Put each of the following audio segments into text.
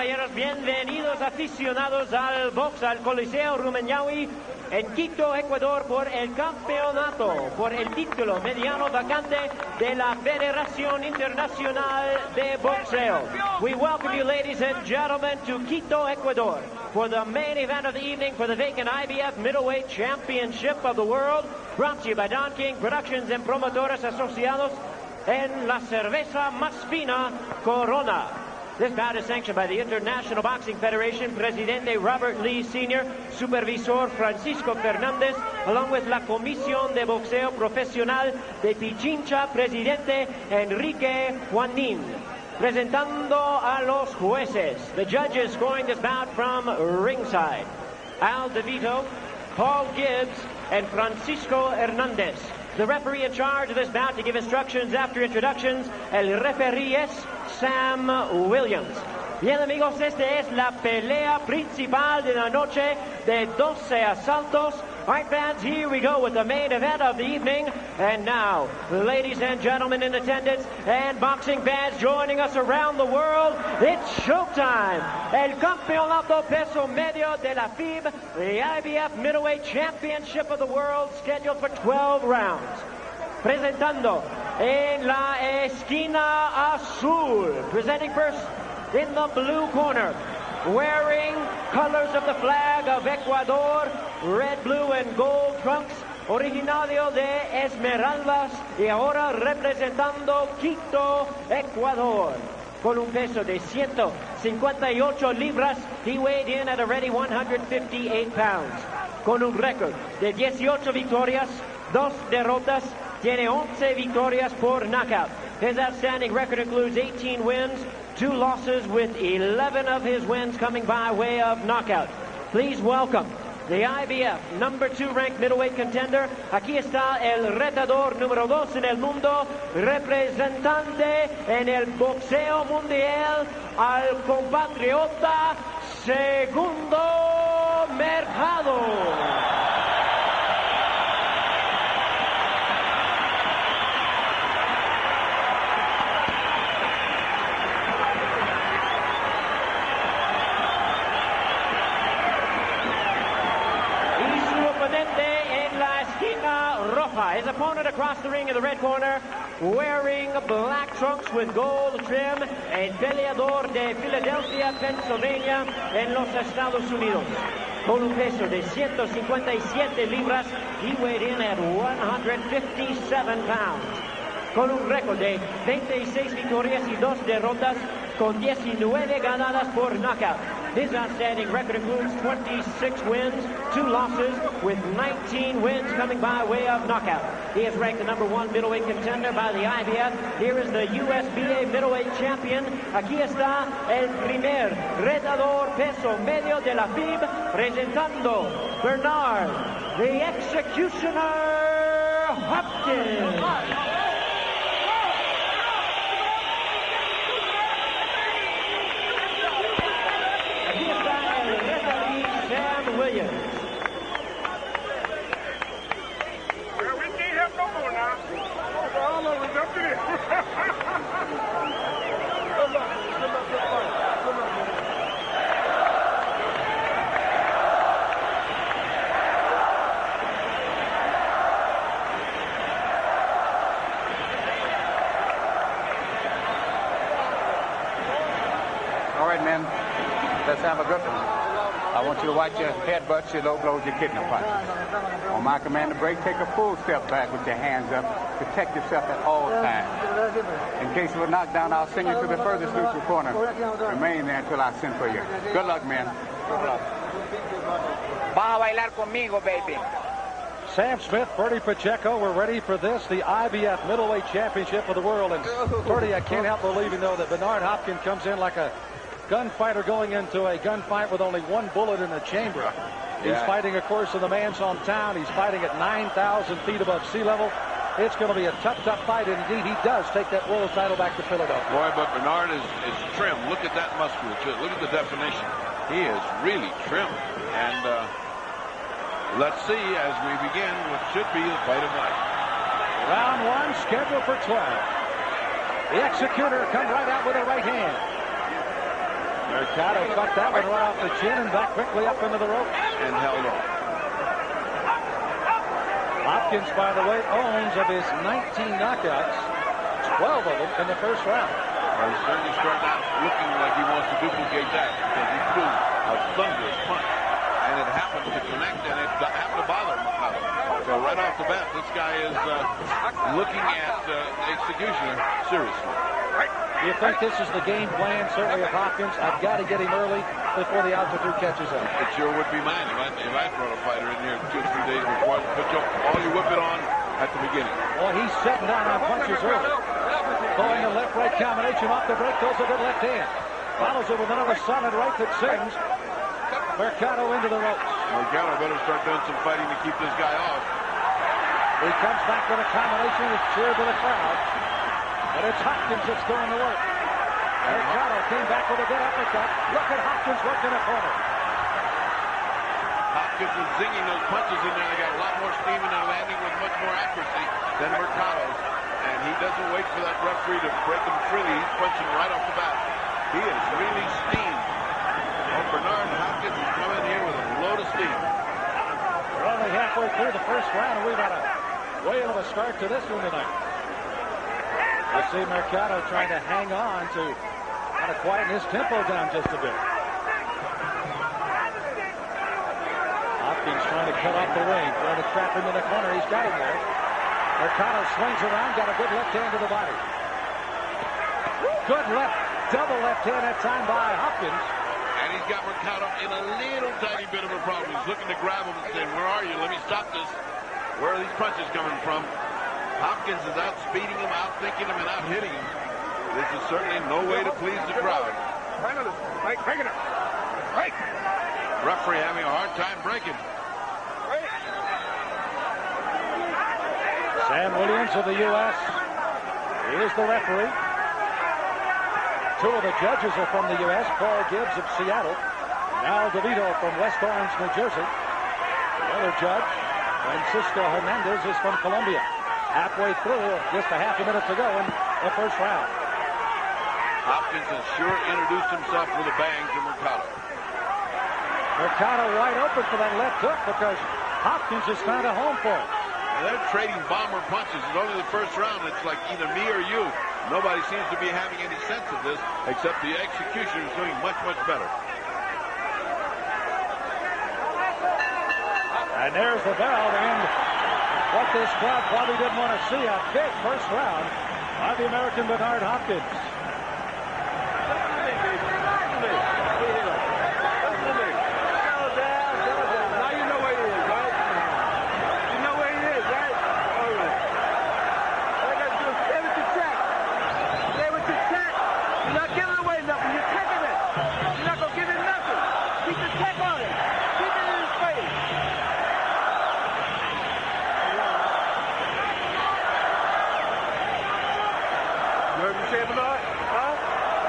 caballeros, bienvenidos aficionados al box, al Coliseo Rumiñahui en Quito, Ecuador, por el campeonato, por el título mediano vacante de la Federación Internacional de Boxeo. We welcome you, ladies and gentlemen, to Quito, Ecuador, for the main event of the evening for the vacant IBF Middleweight Championship of the World, brought to you by Don King Productions and Promotores Asociados en la cerveza más fina, Corona. This bout is sanctioned by the International Boxing Federation, Presidente Robert Lee Sr., Supervisor Francisco Fernández, along with la Comisión de Boxeo Profesional de Pichincha, Presidente Enrique Juanín. Presentando a los jueces, the judges scoring this bout from ringside: Al DeVito, Paul Gibbs, and Francisco Hernandez. The referee in charge of this bout to give instructions after introductions, el referee es Sam Williams. Bien, amigos, esta es la pelea principal de la noche de 12 asaltos. All right, fans, here we go with the main event of the evening. And now, ladies and gentlemen in attendance and boxing fans joining us around the world, it's showtime. El Campeonato Peso Medio de la FIB, the IBF Middleweight Championship of the World, scheduled for 12 rounds. Presentando en la esquina azul, presenting first in the blue corner, wearing colors of the flag of Ecuador, red, blue, and gold trunks, originario de Esmeraldas y ahora representando Quito, Ecuador. Con un peso de 158 libras, he weighed in at a ready 158 pounds. Con un récord de 18 victorias, 2 derrotas, tiene 11 victorias por knockout. His outstanding record includes 18 wins, 2 losses, with 11 of his wins coming by way of knockout. Please welcome the IBF number 2 ranked middleweight contender. Aquí está el retador número 2 en el mundo, representante en el boxeo mundial, al compatriota Segundo Mercado. His opponent across the ring in the red corner, wearing black trunks with gold trim, el peleador de Philadelphia, Pennsylvania, en los Estados Unidos. Con un peso de 157 libras, he weighed in at 157 pounds. Con un récord de 26 victorias y 2 derrotas, con 19 ganadas por knockout. His outstanding record includes 26 wins, 2 losses, with 19 wins coming by way of knockout. He is ranked the number 1 middleweight contender by the IBF. Here is the USBA middleweight champion. Aquí está el primer retador peso medio de la FIB, presentando Bernard, the Executioner Hopkins. Williams. Well, we can't have no more now. All over it's up to this. All right, men. Let's have a good one. I want you to watch your headbutts, your low blows, your kidney punches. On my command to break, take a full step back with your hands up. Protect yourself at all times. In case you were knocked down, I'll send you to the furthest neutral corner. Remain there until I send for you. Good luck, men. Good luck. Vas a bailar conmigo, baby. Sam Smith, Bertie Pacheco, we're ready for this, the IBF Middleweight Championship of the World. And Bertie, I can't help believing, though, that Bernard Hopkins comes in like a gunfighter going into a gunfight with only 1 bullet in the chamber. He's fighting, of course, in the man's hometown. He's fighting at 9,000 feet above sea level. It's going to be a tough, tough fight, and indeed he does take that world title back to Philadelphia. Boy, but Bernard is trim. Look at that musculature. Look at the definition. He is really trim. And let's see as we begin what should be the fight of night. Round 1 scheduled for 12. The Executor comes right out with a right hand. Mercado cut that one right off the chin and back quickly up into the ropes. And held on. Hopkins, by the way, owns of his 19 knockouts, 12 of them in the first round. Well, he's certainly starting out looking like he wants to duplicate that because he threw a thunderous punch. And it happened to connect, and it happened to bother Mercado. So right off the bat, this guy is looking at the executioner seriously. Do you think this is the game plan, certainly, of Hopkins? I've got to get him early before the altitude catches up. It sure would be mine if I brought a fighter in here 2 or 3 days before. Put all you whip it on at the beginning. Well, he's setting down on punches early. Throwing a left-right combination off the break, goes a good left hand. Follows it with another solid right that sings. Mercado into the ropes. Mercado better start doing some fighting to keep this guy off. He comes back with a combination that's cheered to the crowd. But it's Hopkins that's doing the work. Mercado came back with a good uppercut. Look at Hopkins working the corner. Hopkins is zinging those punches in there. They got a lot more steam and they're landing with much more accuracy than Mercado's. And he doesn't wait for that referee to break him freely. He's punching right off the bat. He is really steamed. Oh, Bernard Hopkins is coming here with a load of steam. We're only halfway through the first round, and we've had a whale of a start to this one tonight. I see Mercado trying to hang on to kind of quieten his tempo down just a bit. Hopkins trying to cut off the ring, trying to trap him in the corner. He's got him there. Mercado swings around, got a good left hand to the body. Good left, double left hand that time by Hopkins. And he's got Mercado in a little tiny bit of a problem. He's looking to grab him and saying, where are you? Let me stop this. Where are these punches coming from? Hopkins is out speeding him, out thinking him, and out hitting him. This is certainly no way to please the crowd. Referee having a hard time breaking. Sam Williams of the U.S. is the referee. 2 of the judges are from the U.S. Paul Gibbs of Seattle. Al DeVito from West Orange, New Jersey. The other judge, Francisco Hernandez, is from Colombia. Halfway through, just a half a minute to go in the first round. Hopkins has sure introduced himself with a bang to Mercado. Mercado wide open for that left hook because Hopkins is found a home for it. And they're trading bomber punches. It's only the first round. It's like either me or you. Nobody seems to be having any sense of this, except the executioner is doing much, much better. And there's the bell to end what this crowd probably didn't want to see, a big first round by the American Bernard Hopkins. Now you know where he is, right? You know where he is, right? All right. All I got to do is stay with your check. Stay with your check. You're not giving away nothing. You're taking it. You're not going to give him nothing. Keep the check on him. Keep it in his face. You heard me say, Bernard? Huh?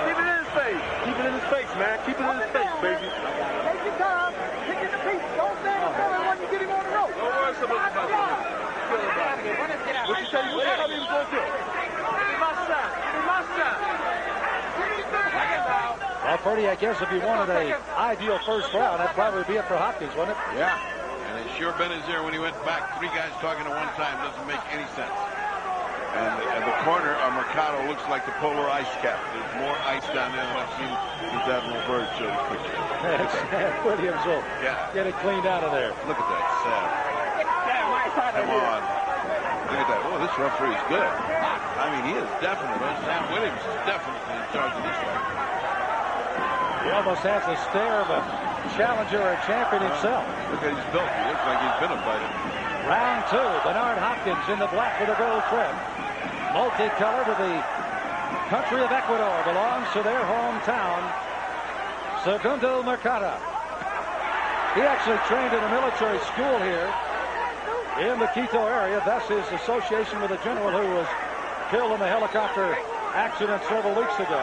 Keep it in his face. Keep it in his face, man. Keep it in his face, baby. Take your time. Pick it to pieces. Don't stand in front of him when you get him on the rope. Don't worry so much about that. What you say? What you tell me he was going to do? Give me my shot. Give me my shot. Well, Purdy, I guess if you wanted an ideal first round, that'd probably be it for Hopkins, wouldn't it? Yeah. And it sure been his ear when he went back. 3 guys talking at one time doesn't make any sense. And the corner of Mercado looks like the polar ice cap. There's more ice down there than I've seen since Admiral Byrd showed his picture. Sam Williams will get it cleaned out of there. Look at that, Sam. Come on. Look at that. Oh, this referee is good. I mean, he is definitely. Sam Williams is definitely in charge of this fight. He almost has the stare of a challenger or a champion himself. Look at his belt. He looks like he's been a fighter. Round 2, Bernard Hopkins in the black with a gold trim. Multicolored with the country of Ecuador, belongs to their hometown, Segundo Mercado. He actually trained in a military school here in the Quito area. Thus his association with a general who was killed in a helicopter accident several weeks ago.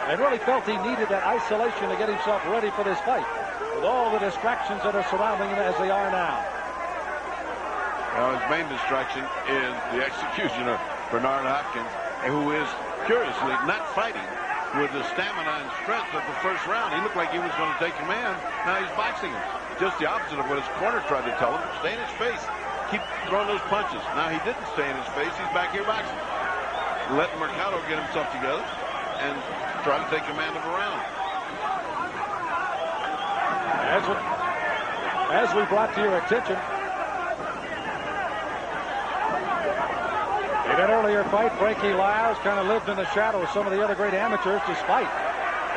And really felt he needed that isolation to get himself ready for this fight, with all the distractions that are surrounding him as they are now. Now, his main distraction is the executioner, Bernard Hopkins, who is curiously not fighting. with the stamina and strength of the first round. He looked like he was going to take command. Now he's boxing him. Just the opposite of what his corner tried to tell him. Stay in his face. Keep throwing those punches. Now he didn't stay in his face. He's back here boxing. Letting Mercado get himself together and try to take command of a round. As we brought to your attention, in an earlier fight, Frankie Lyles kind of lived in the shadow of some of the other great amateurs despite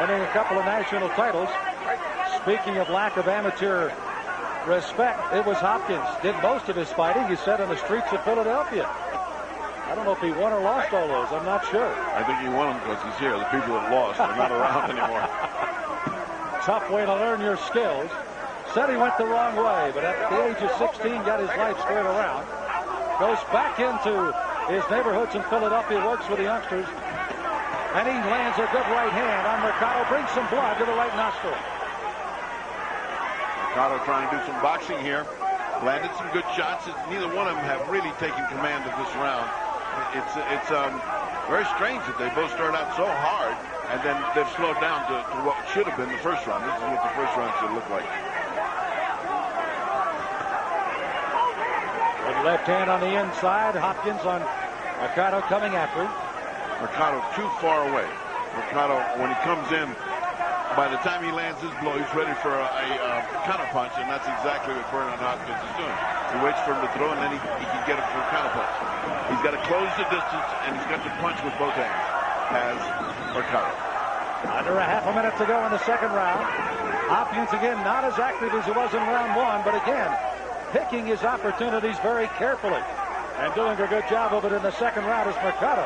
winning a couple of national titles. Speaking of lack of amateur respect, it was Hopkins. Did most of his fighting, he said, on the streets of Philadelphia. I don't know if he won or lost all those. I'm not sure. I think he won them because he's here. The people that lost are not around anymore. Tough way to learn your skills. Said he went the wrong way, but at the age of 16, got his life squared around. Goes back into his neighborhoods in Philadelphia, works with the youngsters, and he lands a good right hand on Mercado, brings some blood to the right nostril. Mercado trying to do some boxing here. Landed some good shots. Neither one of them have really taken command of this round. It's very strange that they both start out so hard, and then they've slowed down to what should have been the first round. This is what the first round should look like. With left hand on the inside, Hopkins on Mercado coming after him. Mercado too far away. Mercado, when he comes in, by the time he lands his blow, he's ready for a counter punch, and that's exactly what Bernard Hopkins is doing. He waits for him to throw, and then he can get it for a counter punch. He's got to close the distance, and he's got to punch with both hands, as Mercado. Under a half a minute to go in the second round. Hopkins again not as active as he was in round one, but again picking his opportunities very carefully and doing a good job of it in the second round as Mercado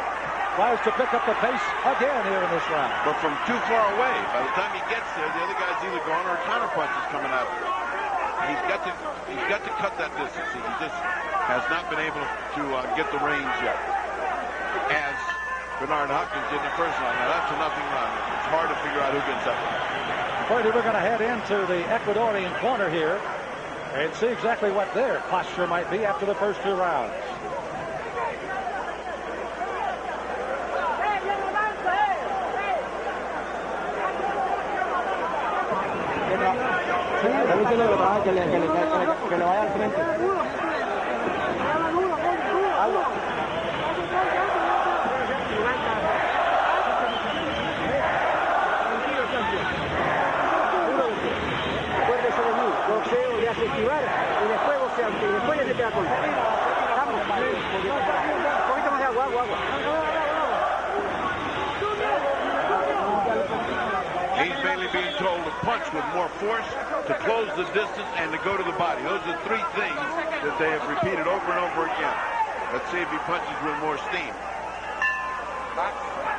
tries to pick up the pace again here in this round. But from too far away, by the time he gets there, the other guy's either gone or a counter punch is coming at him. He's got to cut that distance. He just has not been able to get the range yet, as Bernard Hopkins did in the first round. Now that's a nothing round. It's hard to figure out who gets that one. Freddie, we're going to head into the Ecuadorian corner here and see exactly what their posture might be after the first two rounds. Que le vaya al frente. Acuérdese de mí, boxeo le hace esquivar y después boxea, y después ya se queda con. Vamos, un poquito más de agua, agua. He's mainly being told to punch with more force, to close the distance, and to go to the body. Those are three things that they have repeated over and over again. Let's see if he punches with more steam.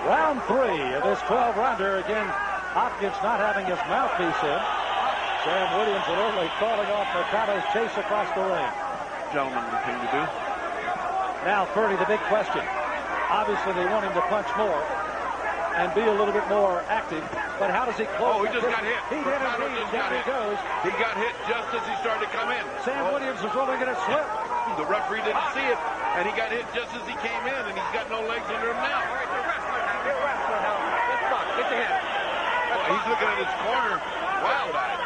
Round three of this 12-rounder. Again, Hopkins not having his mouthpiece in. Sam Williams literally calling off Mercado's chase across the ring. Gentlemen, the thing to do. Now, Ferdy, the big question. Obviously, they want him to punch more and be a little bit more active. But how does he close? Oh, he just got hit. He did indeed. Down he goes. He got hit just as he started to come in. Sam Williams was rolling in a slip. The referee didn't see it, and he got hit just as he came in, and he's got no legs under him now. He's looking at his corner, wild-eyed.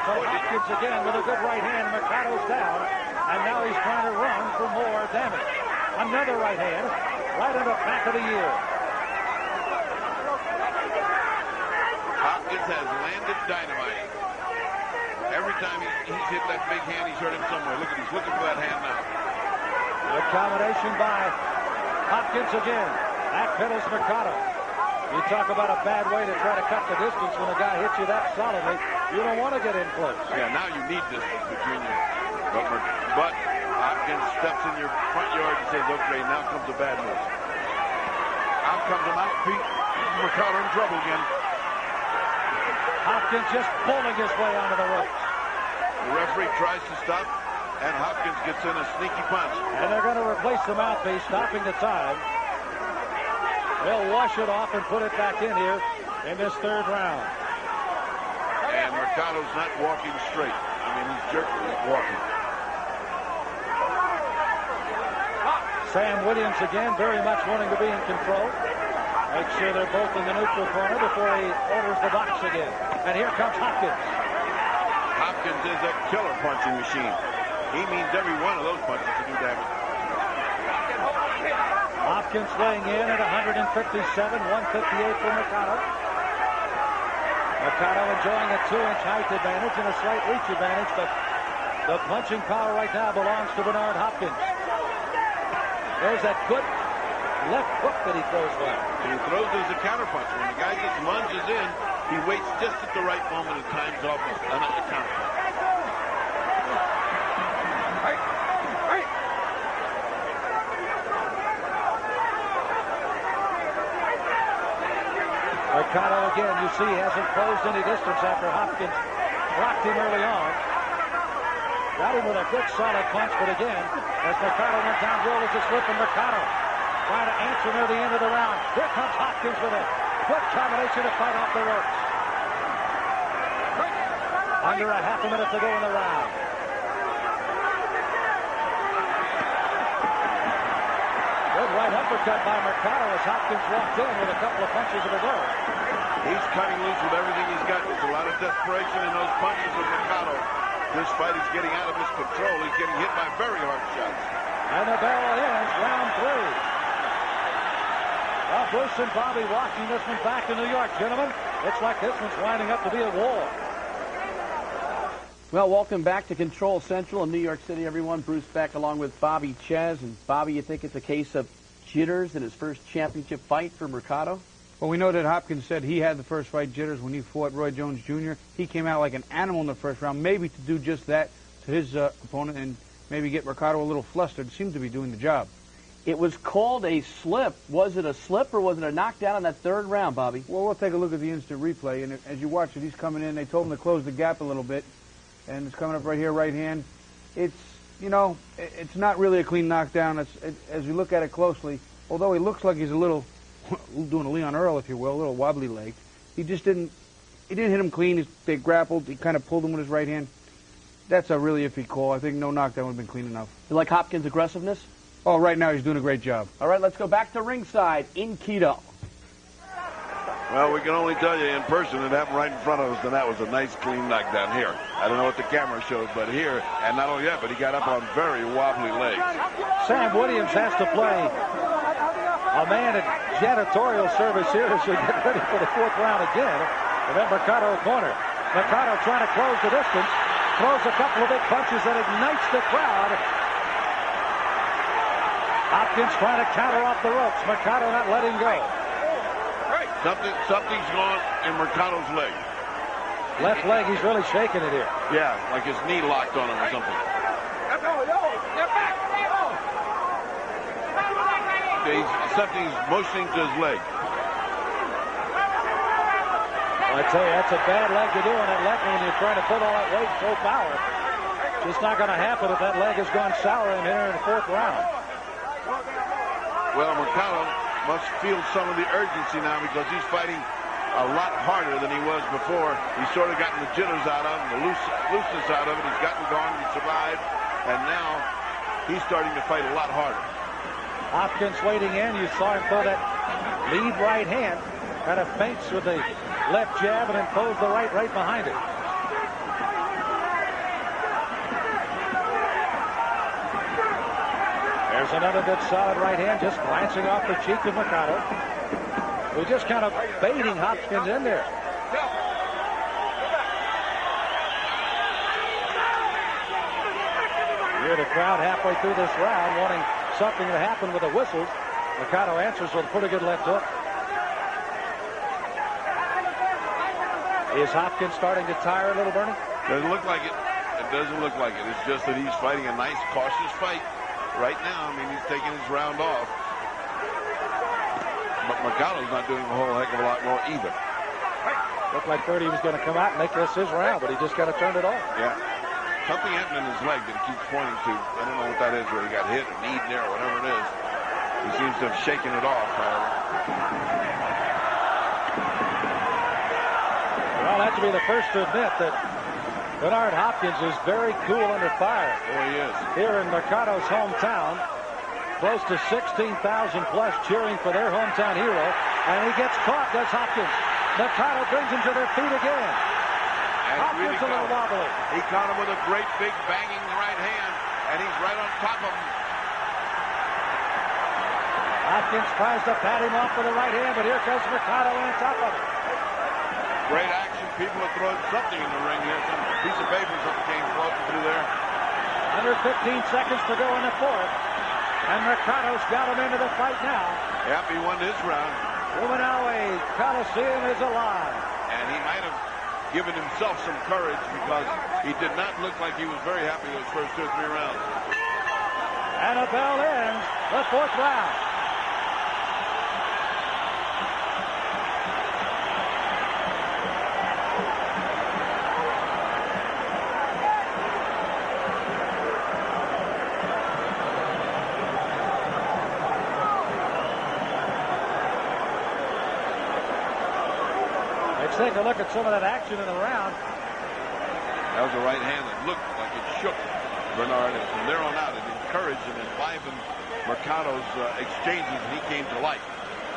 So Hopkins again with a good right hand. Mercado's down, and now he's trying to run for more damage. Another right hand, right in the back of the ear. Hopkins has landed dynamite. Every time he's hit that big hand, he's hurt him somewhere. Look at he's looking for that hand now. Good combination by Hopkins again. Backpedals Mercado. You talk about a bad way to try to cut the distance when a guy hits you that solidly. You don't want to get in close. Yeah, now you need distance between you. But Hopkins steps in your front yard and says, okay, now comes the bad news. Out comes a mouthpiece. Mercado in trouble again. Hopkins just pulling his way onto the ropes. The referee tries to stop, and Hopkins gets in a sneaky punch. And they're going to replace the mouthpiece, stopping the time. They'll wash it off and put it back in here in this third round. And Mercado's not walking straight. I mean, he's jerking, walking. Sam Williams again very much wanting to be in control. Make sure they're both in the neutral corner before he orders the box again. And here comes Hopkins. Hopkins is a killer punching machine. He means every one of those punches to do damage. Hopkins weighing in at 157, 158 for Mercado. Mercado enjoying a 2-inch height advantage and a slight reach advantage, but the punching power right now belongs to Bernard Hopkins. There's that good left hook that he throws well. He throws it as a counterpunch. When the guy just lunges in, he waits just at the right moment and times off a counterpunch. Mercado again, you see, hasn't closed any distance after Hopkins blocked him early on. Got him with a good solid punch, but again, as Mercado went down, Will was a slip from Mercado. Trying to answer near the end of the round. Here comes Hopkins with a good combination to fight off the ropes. Under a half a minute to go in the round. Good right uppercut by Mercado as Hopkins walked in with a couple of punches of his own. He's cutting loose with everything he's got. There's a lot of desperation in those punches of Mercado. This fight is getting out of his control. He's getting hit by very hard shots. And the bell ends round 3. Well, Bruce and Bobby walking this one back to New York, gentlemen. It's like this one's winding up to be a war. Well, welcome back to Control Central in New York City, everyone. Bruce back along with Bobby Chez. And Bobby, you think it's a case of jitters in his first championship fight for Mercado? Well, we know that Hopkins said he had the first fight jitters when he fought Roy Jones Jr. He came out like an animal in the first round, maybe to do just that to his opponent and maybe get Mercado a little flustered. Seemed to be doing the job. It was called a slip. Was it a slip or was it a knockdown in that third round, Bobby? Well, we'll take a look at the instant replay. And as you watch it, he's coming in. They told him to close the gap a little bit. And it's coming up right here, right hand. It's, you know, it's not really a clean knockdown. As you look at it closely, although he looks like he's a little doing a Leon Earl, if you will, a little wobbly leg. He just didn't hit him clean. They grappled. He kind of pulled him with his right hand. That's a really iffy call. I think no knockdown would have been clean enough. You like Hopkins' aggressiveness? Oh, right now he's doing a great job. All right, let's go back to ringside in Quito. Well, we can only tell you in person it happened right in front of us, and that was a nice, clean knockdown here. I don't know what the camera shows, but here, and not only that, but he got up on very wobbly legs. Sam Williams has to play a man at janitorial service here as we get ready for the fourth round again. And then Mercado corner. Mercado trying to close the distance. Throws a couple of big punches that ignites the crowd. Hopkins trying to counter off the ropes. Mercado not letting go. Something's gone in Mercado's leg. Left leg, he's really shaking it here. Yeah, like his knee locked on him or something. Something's motioning to his leg. Well, I tell you, that's a bad leg to do on that leg when you're trying to put all that weight and throw power. Just not going to happen if that leg has gone sour in here in the fourth round. Well, Mercado must feel some of the urgency now because he's fighting a lot harder than he was before. He's sort of gotten the jitters out of him, the looseness out of it. He's gotten gone, he survived, and now he's starting to fight a lot harder. Hopkins waiting in. You saw him throw that lead right hand. Kind of feints with the left jab and then throws the right behind it. There's another good solid right hand just glancing off the cheek of Mercado. We're just kind of baiting Hopkins in there. Here the crowd halfway through this round wanting something to happen with the whistles. Mercado answers with a pretty good left hook. Is Hopkins starting to tire a little, Bernie? Doesn't look like it. It doesn't look like it. It's just that he's fighting a nice, cautious fight. Right now, I mean, he's taking his round off. But Mercado's not doing a whole heck of a lot more either. Looked like 30 was going to come out and make this his round, but he just kind of turned it off. Yeah. Something happened in his leg that he keeps pointing to. I don't know what that is, where he got hit or kneed there or whatever it is. He seems to have shaken it off, however. Well, that to be the first to admit that Bernard Hopkins is very cool under fire. Oh, he is. Here in Mercado's hometown, close to 16,000 plus cheering for their hometown hero. And he gets caught, does Hopkins. Mercado brings him to their feet again. And Hopkins really a little wobbly. He caught him with a great big banging right hand, and he's right on top of him. Hopkins tries to pat him off with the right hand, but here comes Mercado on top of him. Great action. People are throwing something in the ring here. Some piece of paper, something came floating through there. Under 15 seconds to go in the fourth. And Mercado's got him into the fight now. Yep, he won this round. Rumiñahui Coliseum is alive. And he might have given himself some courage because he did not look like he was very happy those first 2 or 3 rounds. And a bell ends the fourth round. Take a look at some of that action in the round. That was a right hand that looked like it shook Bernard, and from there on out it encouraged and enlivened Mercado's exchanges, and he came to life.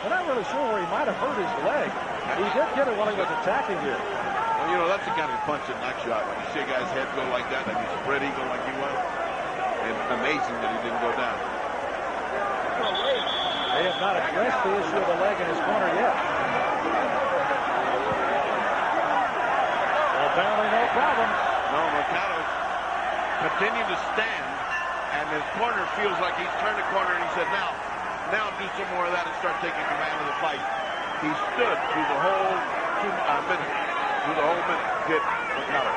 We're not really sure where he might have hurt his leg. He did get it while he was attacking here. Well, you know, that's the kind of punch that knocks you out. When you see a guy's head go like that, and he's spread eagle like he was, it's amazing that he didn't go down. They have not addressed the issue of the leg in his corner yet. Apparently no problems. No, Mercado continued to stand, and his corner feels like he's turned the corner, and he said, now do some more of that and start taking command of the fight. He stood through the whole minute. Did Mercado.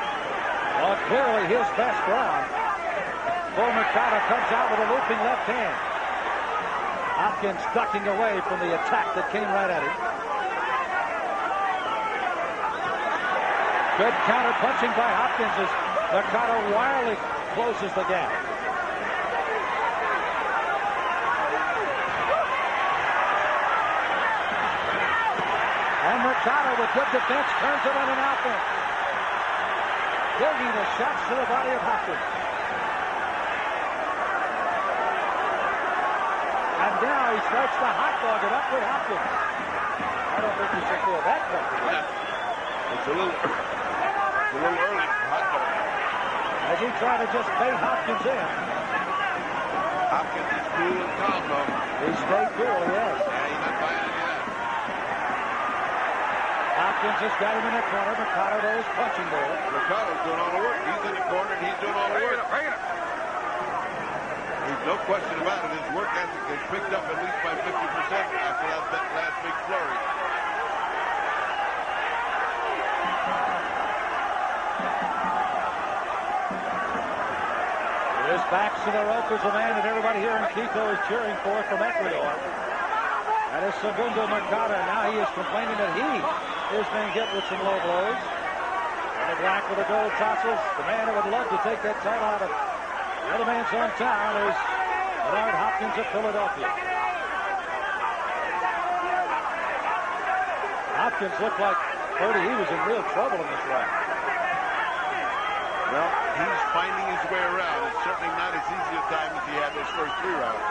Well, clearly his best round. Bull Mercado comes out with a looping left hand. Hopkins ducking away from the attack that came right at him. Good counter punching by Hopkins as Mercado wildly closes the gap. And Mercado with good defense turns it on an offense. Digging the shots to the body of Hopkins. And now he starts to hot dog it up with Hopkins. I don't think he should feel that comfortable. It's a little early for hot dog. As he tried to just bait Hopkins in. Hopkins is cool and calm, though. He stayed cool, yes. Yeah, he's not buying any of that. Hopkins has got him in the corner. Mercado there is punching there. Mercado's doing all the work. He's in the corner, and he's doing all the work. There's no question about it. His work ethic has picked up at least by 50% after that last big flurry. His backs to the rope is a man that everybody here in Quito is cheering for from Ecuador. That is Segundo Mercado. Now he is complaining that he is being hit with some low blows. And the black with the gold tassels. The man who would love to take that title out of the other man's hometown is Bernard Hopkins of Philadelphia. Hopkins looked like, Cody, he was in real trouble in this round. Well, he's finding his way around. It's certainly not as easy a time as he had those first 3 rounds.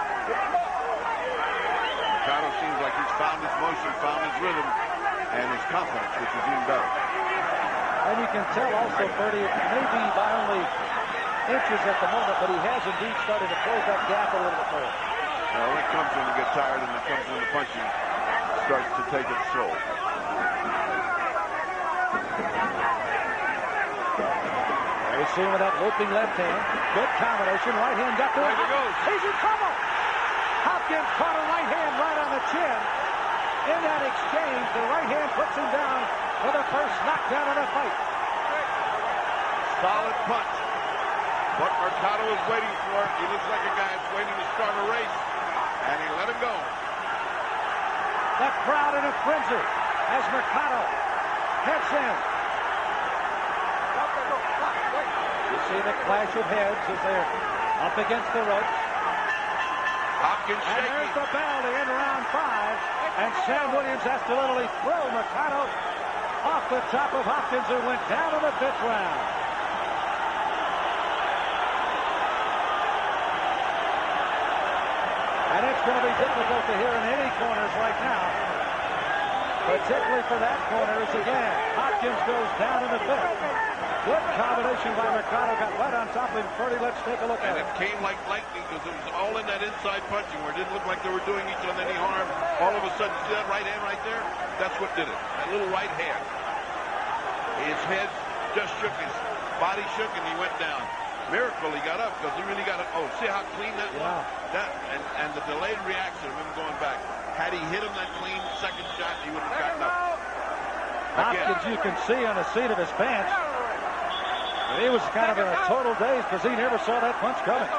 Mercado seems like he's found his motion, found his rhythm, and his confidence, which is even better. And you can tell also, Ferdy, maybe by only inches at the moment, but he has indeed started to close that gap a little bit more. Well, it comes when you get tired, and it comes when the punching starts to take its toll. You see him with that looping left hand. Good combination. Right hand got through. There he goes. He's in trouble. Hopkins caught a right hand right on the chin. In that exchange, the right hand puts him down for the first knockdown of the fight. Solid punch. What Mercado is waiting for, he looks like a guy that's waiting to start a race, and he let him go. The crowd in a frenzy as Mercado heads in. You see the clash of heads as they're up against the ropes. Hopkins and shaking. there's the bell to end round 5. And Sam Williams has to literally throw Mercado off the top of Hopkins, who went down in the 5th round. And it's going to be difficult to hear in any corners right now particularly for that corner, is again, Hopkins goes down in the fifth. Good combination by Mercado, got right on top of him. Purdy, let's take a look at it. And it came like lightning because it was all in that inside punching where it didn't look like they were doing each other any harm. All of a sudden, see that right hand right there? That's what did it. That little right hand. His head just shook, his body shook, and he went down. Miracle he got up because he really got it. Oh, see how clean that was? That and the delayed reaction of him going back. Had he hit him that clean second shot, he would have gotten up. Hopkins, you can see on the seat of his pants, he was kind of in a total daze because he never saw that punch coming.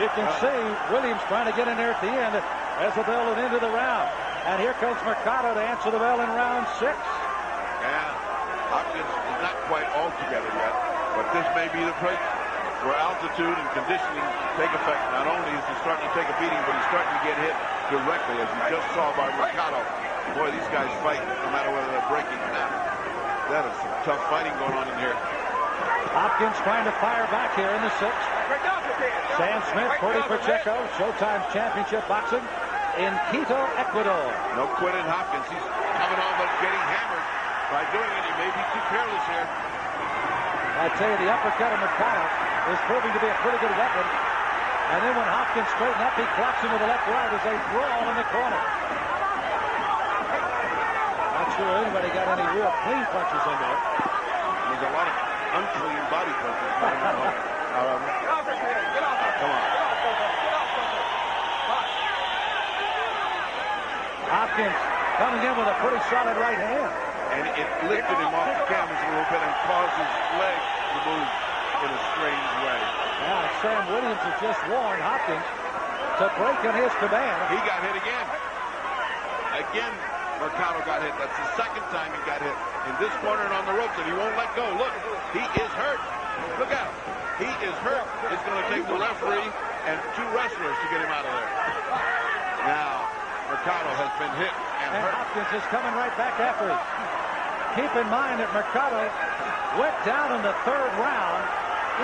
You can see Williams trying to get in there at the end as the bell went into the round. And here comes Mercado to answer the bell in round 6. Yeah, Hopkins is not quite all together yet, but this may be the place where altitude and conditioning take effect. Not only is he starting to take a beating, but he's starting to get hit directly, as you just saw by Mercado. Boy, these guys fight no matter whether they're breaking or not. That is some tough fighting going on in here. Hopkins trying to fire back here in the 6th. Sam Smith, Purdy Pacheco, Showtime Championship Boxing in Quito, Ecuador. No quitting Hopkins. He's coming on, but getting hammered by doing it. He may be too careless here. I tell you, the uppercut of Mercado is proving to be a pretty good weapon. And then when Hopkins straightened up, he clocks him with the left right as they brawl in the corner. Not sure anybody got any real clean punches in there. There's a lot of unclean body punches. Come on. Hopkins coming in with a pretty solid right hand. And it lifted him off the canvas a little bit and caused his leg to move in a strange way. Now, Sam Williams has just warned Hopkins to break on his command. He got hit again. Again, Mercado got hit. That's the second time he got hit. In this corner and on the ropes, and he won't let go. Look, he is hurt. Look out. He is hurt. It's going to take the referee and 2 wrestlers to get him out of there. Now, Mercado has been hit and hurt. Hopkins is coming right back after him. Keep in mind that Mercado went down in the 3rd round.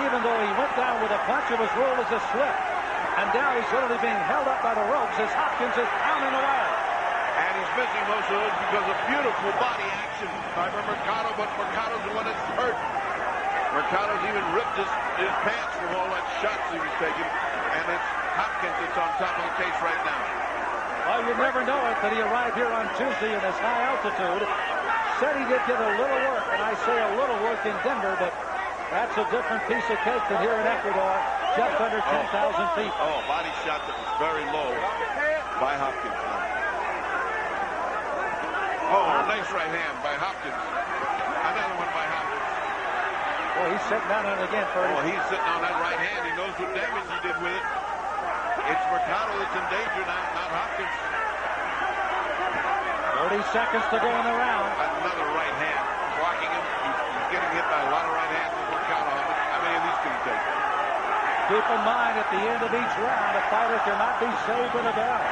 Even though he went down with a punch, it was ruled as a slip. And now he's literally being held up by the ropes as Hopkins is pounding away. And he's missing most of those because of beautiful body action by Mercado, but Mercado's the one that's hurt. Mercado's even ripped his pants from all that shots he was taking. And it's Hopkins that's on top of the case right now. Well, you never know it that he arrived here on Tuesday in this high altitude. Said he did get a little work, and I say a little work in Denver, but that's a different piece of cake than here in Ecuador, just under 10,000 feet. Oh, body shot that was very low by Hopkins. Oh, nice right hand by Hopkins. Another one by Hopkins. Well, he's sitting down on it again, Purdy. Oh, he's sitting on that right hand. He knows what damage he did with it. It's Mercado that's in danger now, not Hopkins. 30 seconds to go in the round. Another right hand. Blocking him. He's getting hit by a lot of right hands with Mercado. How many of these can he take? Keep in mind, at the end of each round, a fighter cannot be saved with a bell.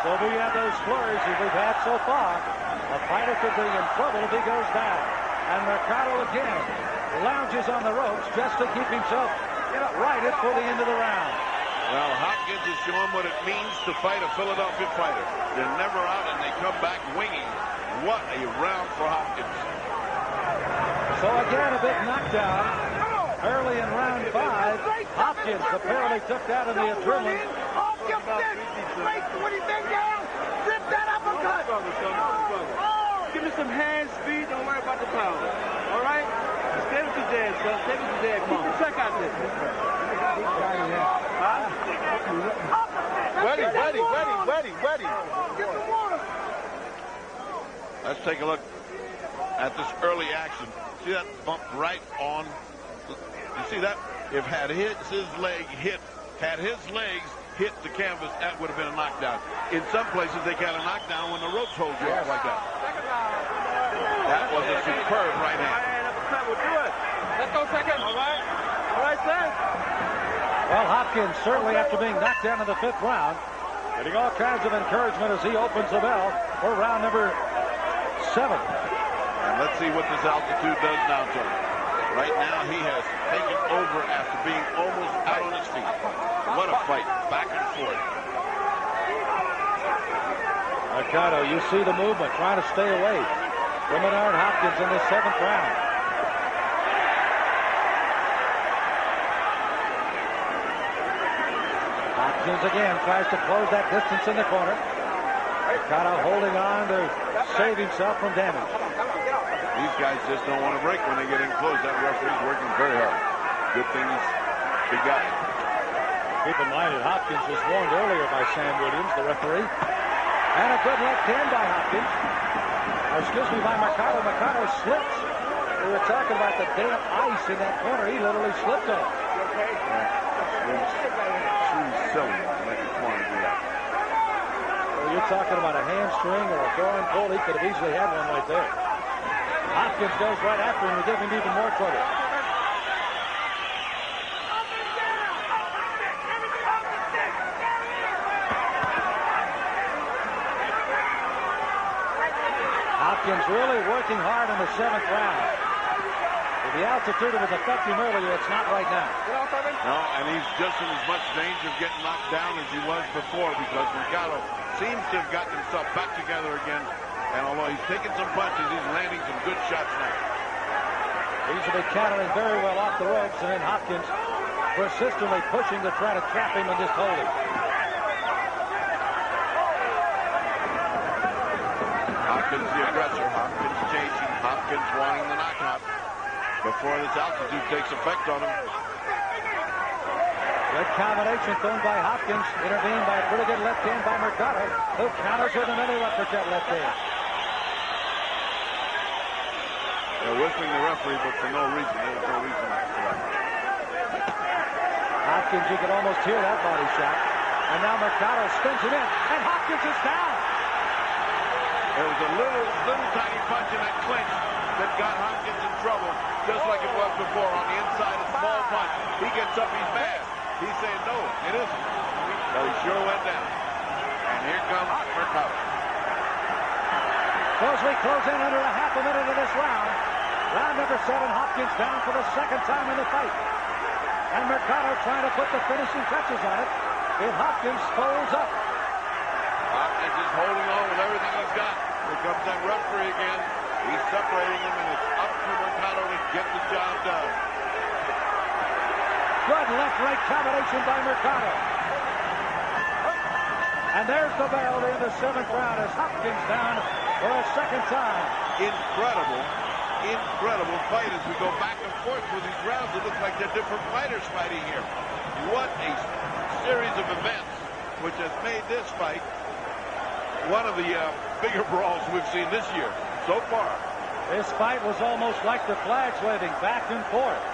So we have those flurries as we've had so far. A fighter could be in trouble if he goes down. And Mercado again lounges on the ropes just to keep himself righted for the end of the round. Well, Hopkins is showing what it means to fight a Philadelphia fighter. They're never out and they come back winging. What a round for Hopkins. So again, a big knockdown early in round 5. Hopkins apparently took that in the adrenaline. When he bent down, flip that uppercut. Give me some hand speed. Don't worry about the power. All right? Stay with your dad, son. Stay with your dad. Come on. Check out this. Ready. Let's take a look at this early action. See that bump right on? You see that? If had his legs hit the canvas, that would have been a knockdown. In some places, they got a knockdown when the ropes hold you up like that. That was a superb right hand. We'll do it. Let's go second. All right. All right, sir. Well, Hopkins certainly after being knocked down in the 5th round, getting all kinds of encouragement as he opens the bell for round number 7. And let's see what this altitude does now to him. Right now, he has taken over after being almost out on his feet. What a fight, back and forth. Mercado, you see the movement, trying to stay away from Bernard Hopkins in the 7th round. Hopkins again tries to close that distance in the corner. Mercado holding on to save himself from damage. These guys just don't want to break when they get in close. That referee's working very hard. Good thing he's a big guy. Keep in mind that Hopkins was warned earlier by Sam Williams, the referee. And a good left hand by Hopkins. Or excuse me, by Mercado. Mercado slips. We were talking about the damp ice in that corner. He literally slipped on it. Silly to make a corner do that. Well, you're talking about a hamstring or a throwing pull. He could have easily had one right there. Hopkins goes right after him to give him even more trouble. Hopkins really working hard in the 7th round. If the altitude was affecting earlier, it's not right now. No, and he's just in as much danger of getting knocked down as he was before, because Mercado seems to have gotten himself back together again. And although he's taking some punches, he's landing some good shots now. He's been countering very well off the ropes, and then Hopkins persistently pushing to try to trap him and just hold him. Hopkins the aggressor. Hopkins chasing. Hopkins wanting the knockout before this altitude takes effect on him. Good combination thrown by Hopkins, intervened by a pretty good left hand by Mercado, who counters with another uppercut left hand. They're whistling the referee, but for no reason. There's no reason for that. Hopkins, you could almost hear that body shot. And now Mercado spins it in, and Hopkins is down. There was a little tiny punch in that clinch that got Hopkins in trouble, just like it was before on the inside, a small punch. He gets up, he's mad. He's saying, no, it isn't. But he sure went down. And here comes Mercado. As we close in under a half a minute of this round. Round number 7, Hopkins down for the 2nd time in the fight. And Mercado trying to put the finishing touches on it. If Hopkins folds up. Hopkins is holding on with everything he's got. Here comes that referee again. He's separating him, and it's up to Mercado to get the job done. Good left-right combination by Mercado. And there's the bell in the 7th round as Hopkins down for a 2nd time. Incredible fight as we go back and forth with these rounds. It looks like they're different fighters fighting here. What a series of events which has made this fight one of the bigger brawls we've seen this year so far. This fight was almost like the flags waving back and forth.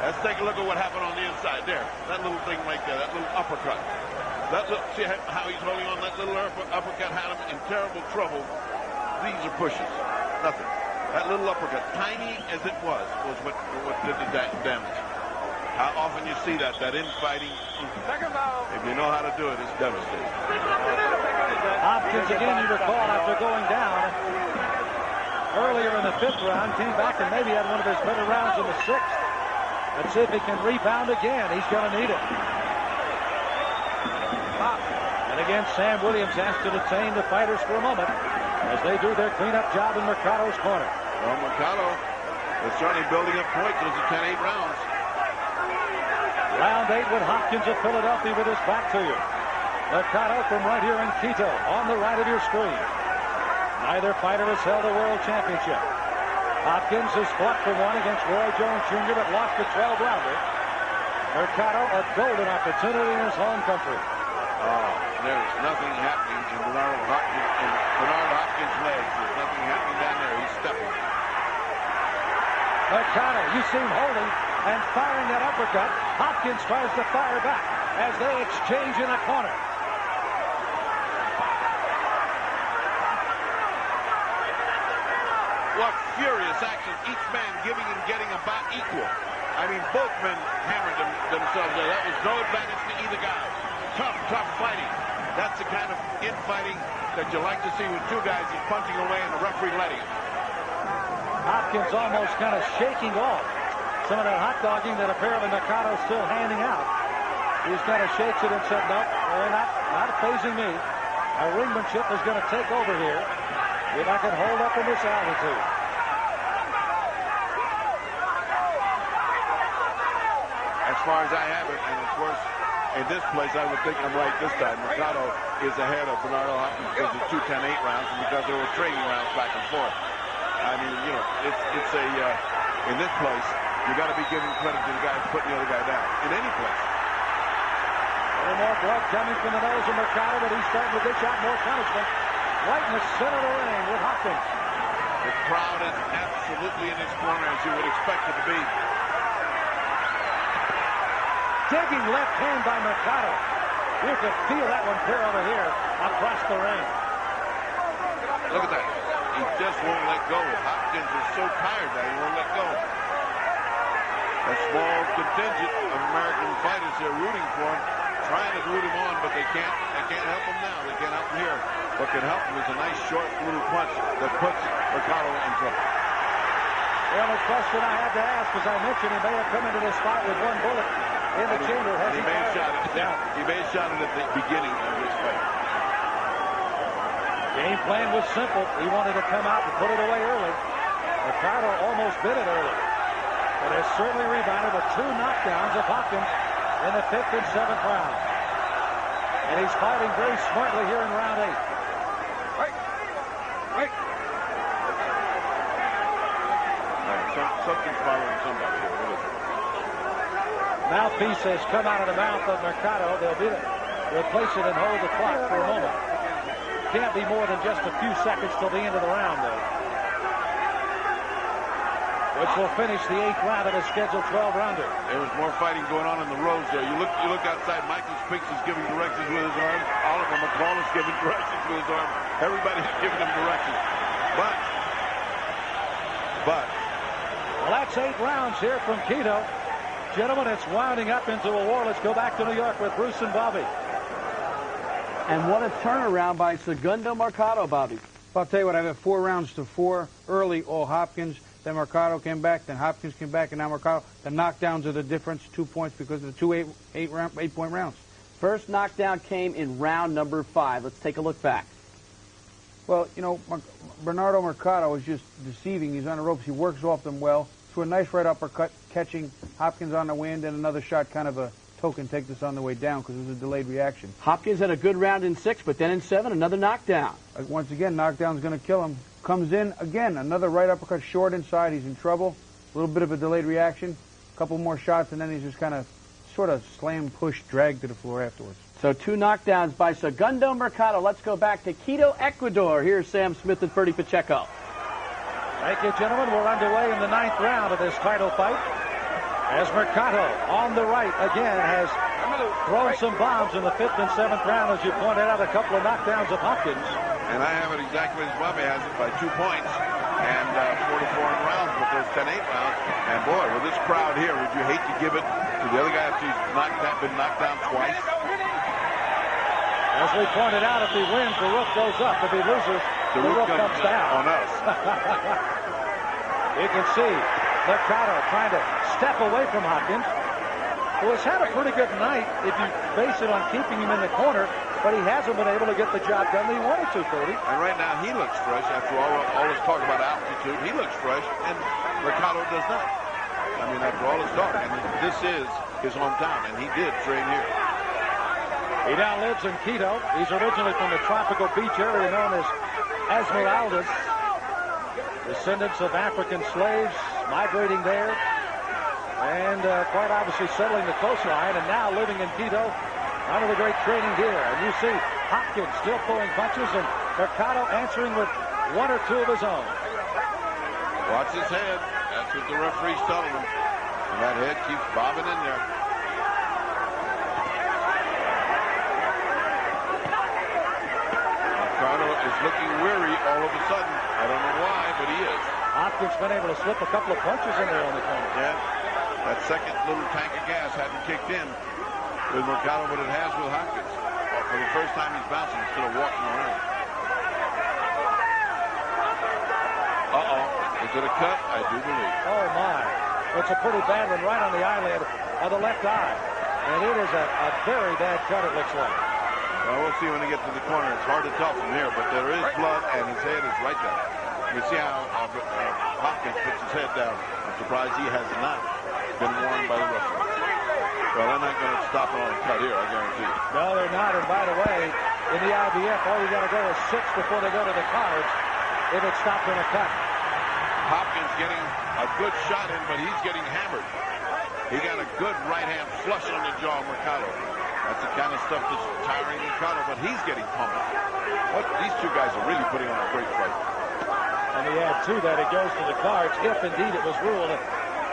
Let's take a look at what happened on the inside there. That little thing right there, that little uppercut. See how he's holding on? That little uppercut had him in terrible trouble. These are pushes. Nothing. That little uppercut, tiny as it was what did the damage. How often you see that infighting. If you know how to do it, it's devastating. Hopkins, again, you recall, after going down earlier in the 5th round, came back and maybe had one of his better rounds in the 6th. Let's see if he can rebound again. He's going to need it. And again, Sam Williams has to detain the fighters for a moment as they do their cleanup job in Mercado's corner. Well, Mercado is certainly building up points. Those are 10-8 rounds. Round 8 with Hopkins of Philadelphia with his back to you. Mercado from right here in Quito on the right of your screen. Neither fighter has held a world championship. Hopkins has fought for one against Roy Jones Jr. but lost the 12-rounder. Mercado, a golden opportunity in his home country. There's nothing happening to Bernard Hopkins' legs. There's nothing happening down there. He's stepping. Mercado, you see him holding and firing that uppercut. Hopkins tries to fire back as they exchange in the corner. What furious action. Each man giving and getting about equal. I mean, both men hammered themselves there. That was no advantage to either guy. Tough fighting. That's the kind of infighting that you like to see when two guys are punching away and the referee letting him. Hopkins almost kind of shaking off some of that hot dogging that apparently Mercado's still handing out. He's kind of shakes it and said, no, they're not phasing me. A ringmanship is going to take over here if I can hold up in this altitude. As far as I have it, and of course, in this place, I would think I'm right this time. Mercado is ahead of Bernardo Hopkins because it's 2 10-8 rounds and because there were trading rounds back and forth. I mean, you know, it's a, in this place, you got to be giving credit to the guy who's putting the other guy down. In any place. A little more blood coming from the nose of Mercado, but he's starting to dish out more punishment. Right in the center of the ring with Hopkins. The crowd is absolutely in his corner, as you would expect it to be. Digging left hand by Mercado. You can feel that one clear over here across the ring. Look at that. He just won't let go. Hopkins is so tired that he won't let go. A small contingent of American fighters here rooting for him, trying to root him on, but they can't help him now. They can't help him here. What can help him is a nice short little punch that puts Mercado in trouble. Well, the question I had to ask, as I mentioned, he may have come into this fight with one bullet in the chamber. He may have shot it. Yeah. He may have shot it at the beginning of this fight. Game plan was simple. He wanted to come out and put it away early. Mercado almost bit it early. But has certainly rebounded with 2 knockdowns of Hopkins in the 5th and 7th round. And he's fighting very smartly here in round 8. Right. Something's following somebody here. What is it? Mouthpiece has come out of the mouth of Mercado. They'll replace it and hold the clock for a moment. Can't be more than just a few seconds till the end of the round, though. Which will finish the 8th round of the scheduled 12-rounder. There was more fighting going on in the rows there. You look outside. Michael Spinks is giving directions with his arm. Oliver McCall is giving directions with his arm. Everybody's giving him directions. But. Well, that's 8 rounds here from Quito. Gentlemen, it's winding up into a war. Let's go back to New York with Bruce and Bobby. And what a turnaround by Segundo Mercado, Bobby. I'll tell you what, I have 4 rounds to 4. Early, all Hopkins. Then Mercado came back. Then Hopkins came back. And now Mercado. The knockdowns are the difference. 2 points because of the 2 8-point rounds. First knockdown came in round number 5. Let's take a look back. Well, you know, Bernardo Mercado is just deceiving. He's on the ropes. He works off them well. To a nice right uppercut, catching Hopkins on the wind, and another shot, kind of a token, take this on the way down because it was a delayed reaction. Hopkins had a good round in 6, but then in 7, another knockdown. Once again, knockdown's going to kill him. Comes in again, another right uppercut, short inside. He's in trouble. A little bit of a delayed reaction. A couple more shots, and then he's just kind of sort of slam, push, drag to the floor afterwards. So 2 knockdowns by Segundo Mercado. Let's go back to Quito, Ecuador. Here's Sam Smith and Ferdy Pacheco. Thank you, gentlemen. We're underway in the 9th round of this title fight. As Mercado on the right again has thrown some bombs in the 5th and 7th round, as you pointed out, a couple of knockdowns of Hopkins. And I have it exactly as Bobby has it, by 2 points and 4 to 4 in rounds, but there's 10-8 rounds. And boy, with this crowd here, would you hate to give it to the other guy after he's been knocked down twice? As we pointed out, if he wins, the roof goes up. If he loses, the roof comes down. On us. You can see Mercado trying to step away from Hopkins, who has had a pretty good night if you base it on keeping him in the corner, but he hasn't been able to get the job done that he wanted to, Ferdy. And right now he looks fresh after all this talk about altitude. He looks fresh, and Mercado does not. I mean, after all this talk, and this is his hometown, and he did train here. He now lives in Quito. He's originally from the tropical beach area known as Esmeraldas. Descendants of African slaves migrating there and quite obviously settling the coastline, and now living in Quito under the great training here. And you see Hopkins still pulling punches and Mercado answering with 1 or 2 of his own. Watch his head. That's what the referee's telling him. And that head keeps bobbing in there. Mercado is looking weary all of a sudden. I don't know why, but he is. Hopkins been able to slip a couple of punches in there on the corner. Yeah. That second little tank of gas hadn't kicked in with Mercado, but it has with Hopkins. For the first time he's bouncing instead of walking around. Uh-oh. Is it a cut? I do believe. Oh, my. It's a pretty bad one right on the eyelid of the left eye. And it is a very bad cut, it looks like. Well, we'll see when we get to the corner. It's hard to tell from here, but there is blood, and his head is right there. You see how Hopkins puts his head down. I'm surprised he has not been warned by the referee. Well, they're not going to stop it on a cut here, I guarantee you. No, they're not. And by the way, in the IBF, all you got to go is 6 before they go to the cards if it's stopped on a cut. Hopkins getting a good shot in, but he's getting hammered. He got a good right hand flush on the jaw of Mercado. That's the kind of stuff that's tiring Mercado, but he's getting pummeled. These two guys are really putting on a great fight. And he had to that. It goes to the cards if indeed it was ruled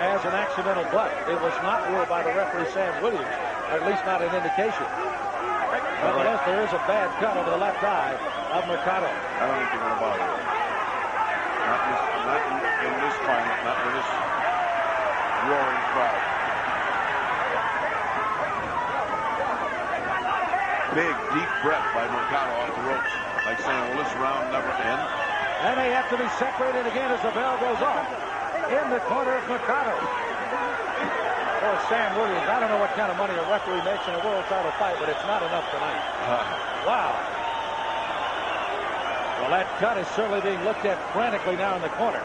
as an accidental butt. It was not ruled by the referee, Sam Williams, or at least not an indication. Nonetheless, there is a bad cut over the left eye of Mercado. I don't think they're going to bother him. Not in this final, not with this roaring crowd. Big, deep breath by Mercado off the ropes, like saying, well, this round never ends. And they have to be separated again as the bell goes off in the corner of Mercado. Or Sam Williams. I don't know what kind of money a referee makes in a world title fight, but it's not enough tonight. Wow. Well, that cut is certainly being looked at frantically now in the corner.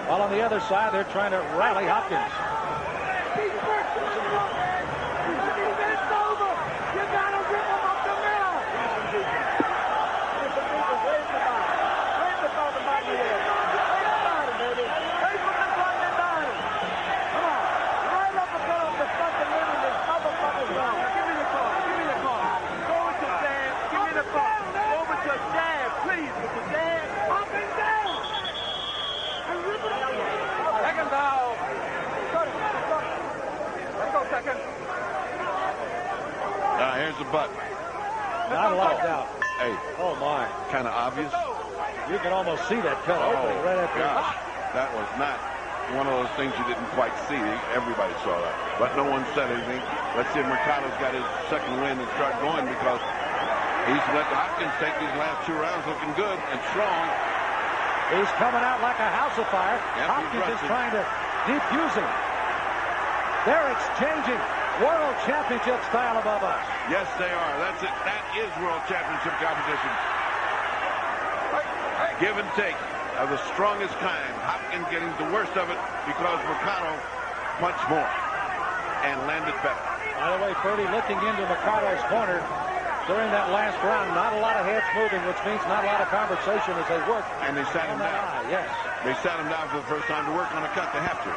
While on the other side, they're trying to rally Hopkins. Here's the butt. Not a lot of doubt. Hey. Oh, my. Kind of obvious. You can almost see that cut opening right after. Gosh. That was not one of those things you didn't quite see. Everybody saw that. But no one said anything. Let's see if Mercado's got his second win and start going, because he's let Hopkins take these last 2 rounds looking good and strong. He's coming out like a house of fire. Yep, Hopkins is trying to defuse him. They're exchanging World Championship style above us. Yes, they are. That's it. That is World Championship competition. Give and take of the strongest kind. Hopkins getting the worst of it because Mercado punched more and landed better. By the way, Ferdy looking into Mercado's corner during that last round. Not a lot of heads moving, which means not a lot of conversation as they work. And they sat him down. Yes. They sat him down for the first time to work on a cut. They have to.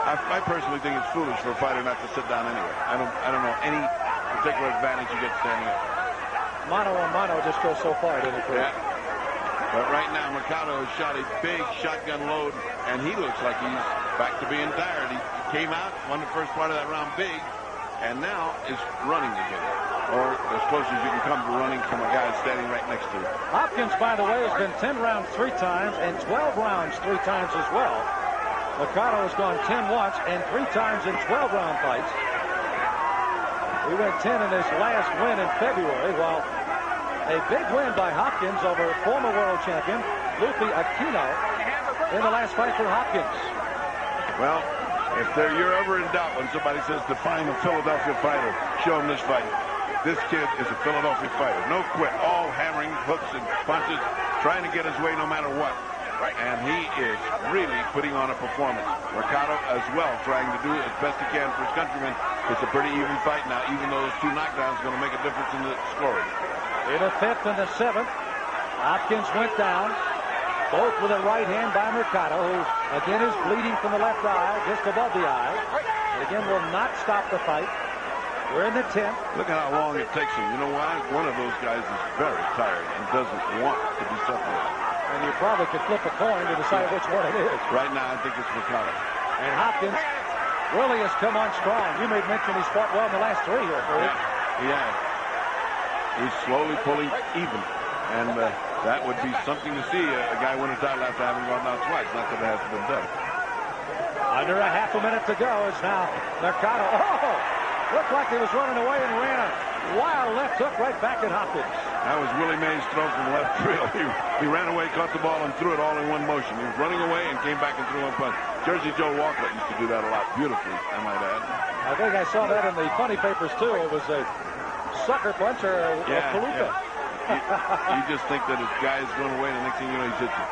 I personally think it's foolish for a fighter not to sit down anyway. I don't know any particular advantage you get standing up. Mano a mano just goes so far, didn't it? Yeah. But right now, Mercado has shot a big shotgun load, and he looks like he's back to being tired. He came out, won the first part of that round big, and now is running again. Or as close as you can come to running from a guy standing right next to him. Hopkins, by the way, has been 10 rounds 3 times and 12 rounds 3 times as well. Mercado has gone 10 once and 3 times in 12-round fights. He went 10 in his last win in February, while a big win by Hopkins over former world champion Lupi Aquino in the last fight for Hopkins. Well, if you're ever in doubt when somebody says define a Philadelphia fighter, show him this fight. This kid is a Philadelphia fighter. No quit. All hammering, hooks, and punches, trying to get his way no matter what. And he is really putting on a performance. Mercado as well, trying to do as best he can for his countrymen. It's a pretty even fight now, even though those 2 knockdowns are going to make a difference in the scoring. In the 5th and the 7th, Hopkins went down, both with a right hand by Mercado, who again is bleeding from the left eye, just above the eye. And again will not stop the fight. We're in the 10th. Look at how long it takes him. You know why? One of those guys is very tired and doesn't want to be separated. And you probably could flip a coin to decide which one it is. Right now, I think it's Mercado. And Hopkins really has come on strong. You made mention he's fought well in the last 3 here, Ferdy. Yeah, he has. He's slowly pulling even. And that would be something to see, a guy win a title after having gone down twice. Not that it hasn't been done. Under a half a minute to go. It's now Mercado. Oh! Looked like he was running away and ran a wild left hook right back at Hopkins. That was Willie Mays' throw from left field. He ran away, caught the ball, and threw it all in one motion. He was running away and came back and threw one punch. Jersey Joe Walker used to do that a lot beautifully, I might add. I think I saw that in the funny papers, too. It was a sucker punch or a palooka. You just think that his guy is going away, and the next thing you know, he's hit you.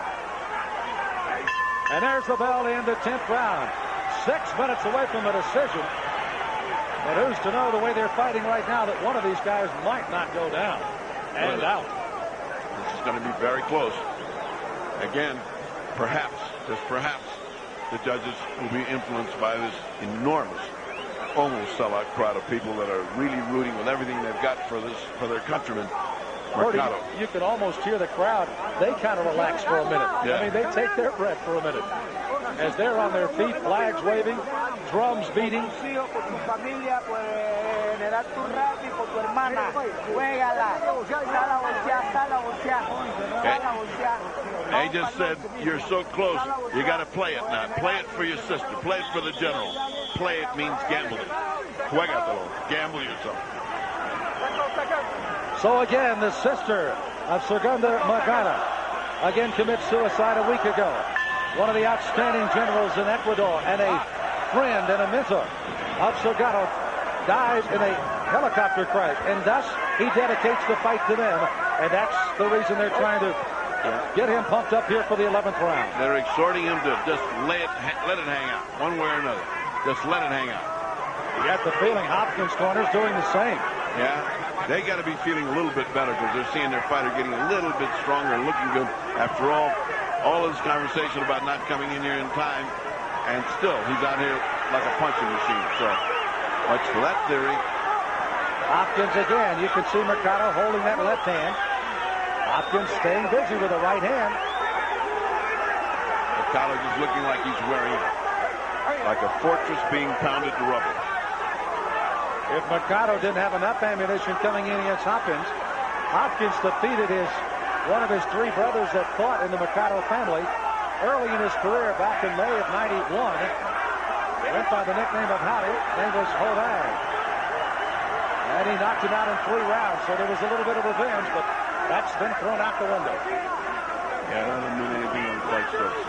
And there's the bell to end the 10th round. 6 minutes away from a decision. But who's to know the way they're fighting right now that one of these guys might not go down and out. This is going to be very close. Again, perhaps, just perhaps, the judges will be influenced by this enormous, almost sellout crowd of people that are really rooting with everything they've got for their countryman, Mercado. You can almost hear the crowd. They kind of relax for a minute. Yeah. I mean, they take their breath for a minute. As they're on their feet, flags waving, drums beating. They just said, you're so close, you got to play it now. Play it for your sister. Play it for the general. Play it means gambling. Juégatelo. Gamble yourself. So again, the sister of Segundo Mercado again commits suicide a week ago. One of the outstanding generals in Ecuador and a friend and a mentor of Segundo dies in a helicopter crash, and thus he dedicates the fight to them, and that's the reason they're trying to get him pumped up here for the 11th round. They're exhorting him to just let it hang out, one way or another. Just let it hang out. You got the feeling Hopkins' corner's doing the same. Yeah, they got to be feeling a little bit better because they're seeing their fighter getting a little bit stronger and looking good. After all this conversation about not coming in here in time, and still he's out here like a punching machine. So much for that theory. Hopkins again. You can see Mercado holding that left hand. Hopkins staying busy with the right hand. Mercado just looking like he's wearing like a fortress being pounded to rubble. If Mercado didn't have enough ammunition coming in against Hopkins, Hopkins defeated one of his 3 brothers that fought in the Mercado family early in his career back in May of '91. Went by the nickname of Howdy. His name was Hodang. And he knocked him out in 3 rounds, so there was a little bit of revenge, but that's been thrown out the window. Yeah, that doesn't mean anything on the fight surface.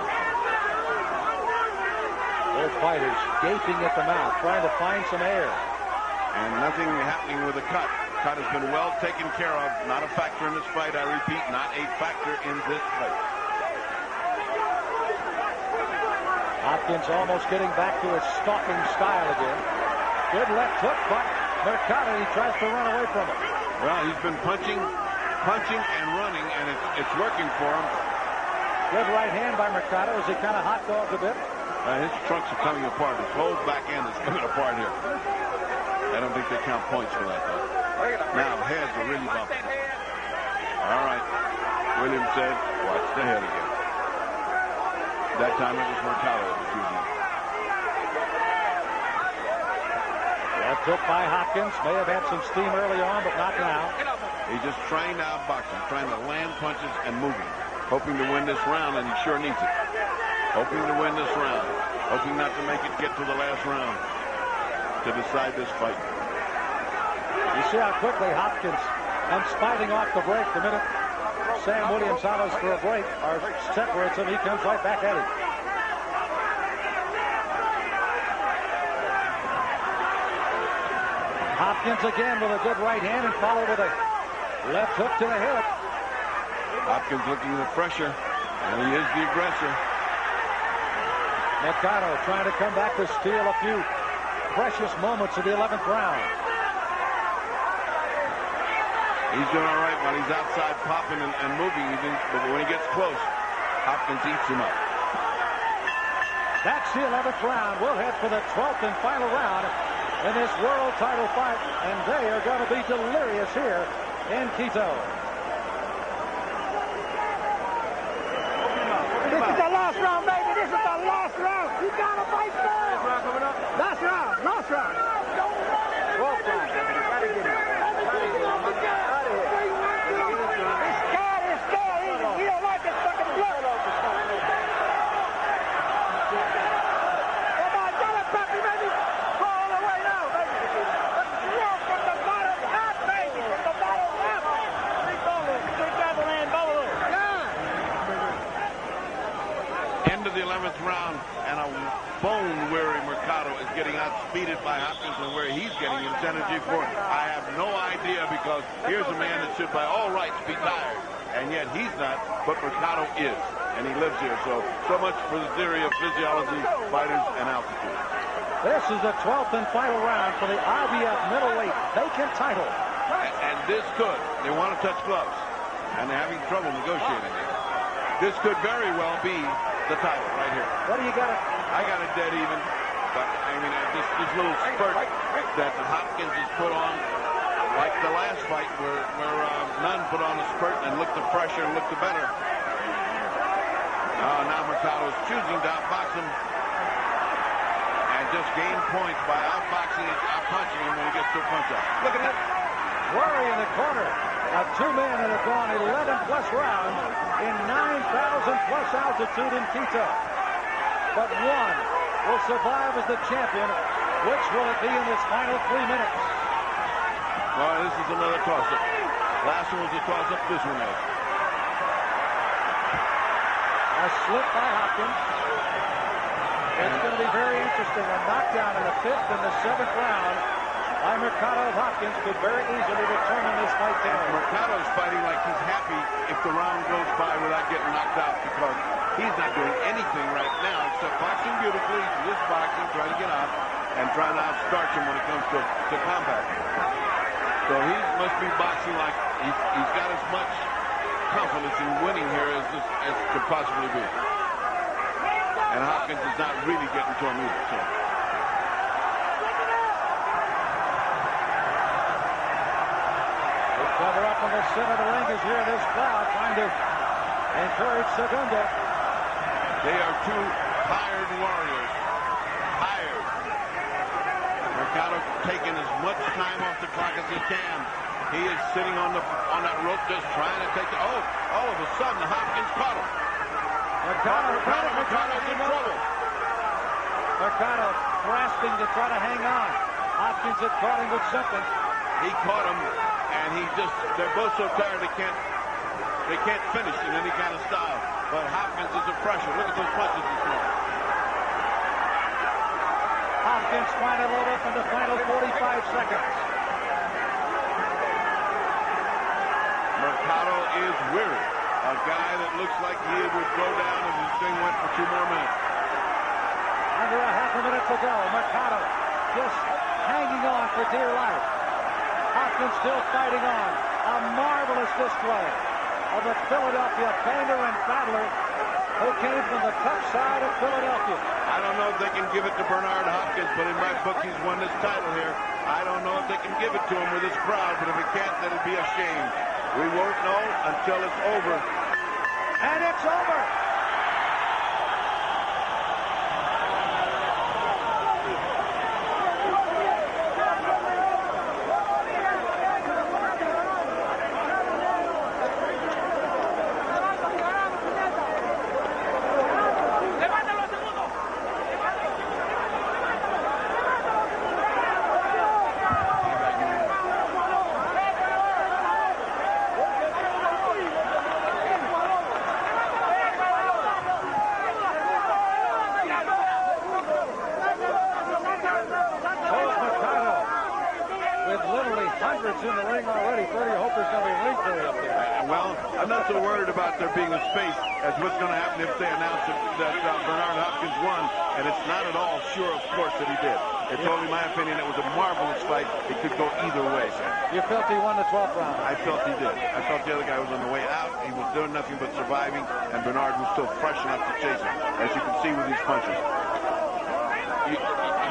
Both fighters gaping at the mouth, trying to find some air. And nothing happening with the cut. Cut has been well taken care of. Not a factor in this fight, I repeat, not a factor in this fight. Hopkins almost getting back to his stalking style again. Good left hook, but Mercado, he tries to run away from it. Well, he's been punching and running, and it's working for him. Good right hand by Mercado as he kind of hot dogged a bit. His trunks are coming apart. His whole back end is coming apart here. I don't think they count points for that, though. Now, heads are really bumping. All right. Williams said, watch the head again. That time it was Mercado that was using it. Left hook by Hopkins. May have had some steam early on, but not now. He's just trying to outbox him, trying to land punches and moving. Hoping to win this round, and he sure needs it. Hoping to win this round. Hoping not to make it get to the last round to decide this fight. You see how quickly Hopkins comes fighting off the break the minute Sam Williams hollers for a break or separates him. He comes right back at him. Hopkins again with a good right hand and followed with a left hook to the head. Hopkins looking the fresher, and he is the aggressor. Mercado trying to come back to steal a few precious moments of the 11th round. He's doing all right while he's outside popping and moving, but when he gets close, Hopkins eats him up. That's the 11th round. We'll head for the 12th and final round in this world title fight, and they are going to be delirious here in Quito. This is the last round, baby. This is the last round. You got to fight fair. Last round. Last round. 12th round. Try to get him. He's scared. He's scared. He don't like this fucking blood. Come on, get it, Peppy, baby. Go all the way now, baby. Let's roll from the bottom half, baby. From the bottom half. Three double and bubble. Yeah. End of the 11th round, and a bone-weary Mercado is getting outspeeded by Hopkins, and where he's getting his energy for, I have no idea, because here's a man that should by all rights be tired, and yet he's not, but Mercado is, and he lives here. So much for the theory of physiology, fighters, and altitude. This is the 12th and final round for the IBF middleweight vacant title. And this could, they want to touch gloves, and they're having trouble negotiating it. This could very well be the title right here. What do you got? I got it dead even, but I mean, this little spurt that Hopkins has put on, like the last fight where Nunn put on a spurt and looked the fresher and looked the better. Now Mercado is choosing to outbox him and just gain points by outboxing and outpunching him when he gets to a punch out. Look at that. Worry in the corner. Two men that have gone 11-plus rounds in 9,000-plus altitude in Quito. But one will survive as the champion. Which will it be in this final 3 minutes? Well, this is another toss-up. Last one was a toss-up. This one is. A slip by Hopkins. It's going to be very interesting. A knockdown in the 5th and the 7th round by Mercado of Hopkins could very easily determine this fight today. Mercado's fighting like he's happy if the round goes by without getting knocked out, because he's not doing anything right now except boxing beautifully. He's just boxing, trying to get out, and trying to outstarch him when it comes to combat. So he must be boxing like he's got as much confidence in winning here as could possibly be. And Hopkins is not really getting to him either. So. Cover up on the center of the ring is here. This crowd trying to encourage Segundo. They are two tired warriors. Tired. Mercado taking as much time off the clock as he can. He is sitting on that rope just trying to take the... Oh, all of a sudden Hopkins caught him. Mercado's in trouble. Mercado grasping to try to hang on. Hopkins had caught him with something. He caught him. And they're both so tired they can't finish in any kind of style. But Hopkins is a pressure. Look at those punches this morning. Hopkins trying to load up in the final 45 seconds. Mercado is weary. A guy that looks like he would go down if this thing went for 2 more minutes. Under a half a minute to go. Mercado just hanging on for dear life. Hopkins still fighting on. A marvelous display of the Philadelphia banger and battler who came from the tough side of Philadelphia. I don't know if they can give it to Bernard Hopkins, but in my book he's won this title here. I don't know if they can give it to him with this crowd, but if it can't, then it'd be a shame. We won't know until it's over. And it's over. in the ring already. Freddie Hopper's going to be ring carry up there. Well, I'm not so worried about there being a space as what's going to happen if they announce that Bernard Hopkins won, and it's not at all sure, of course, that he did. It's only my opinion. It was a marvelous fight. It could go either way, Sam. You felt he won the 12th round? I felt he did. I felt the other guy was on the way out. He was doing nothing but surviving, and Bernard was still fresh enough to chase him, as you can see with these punches.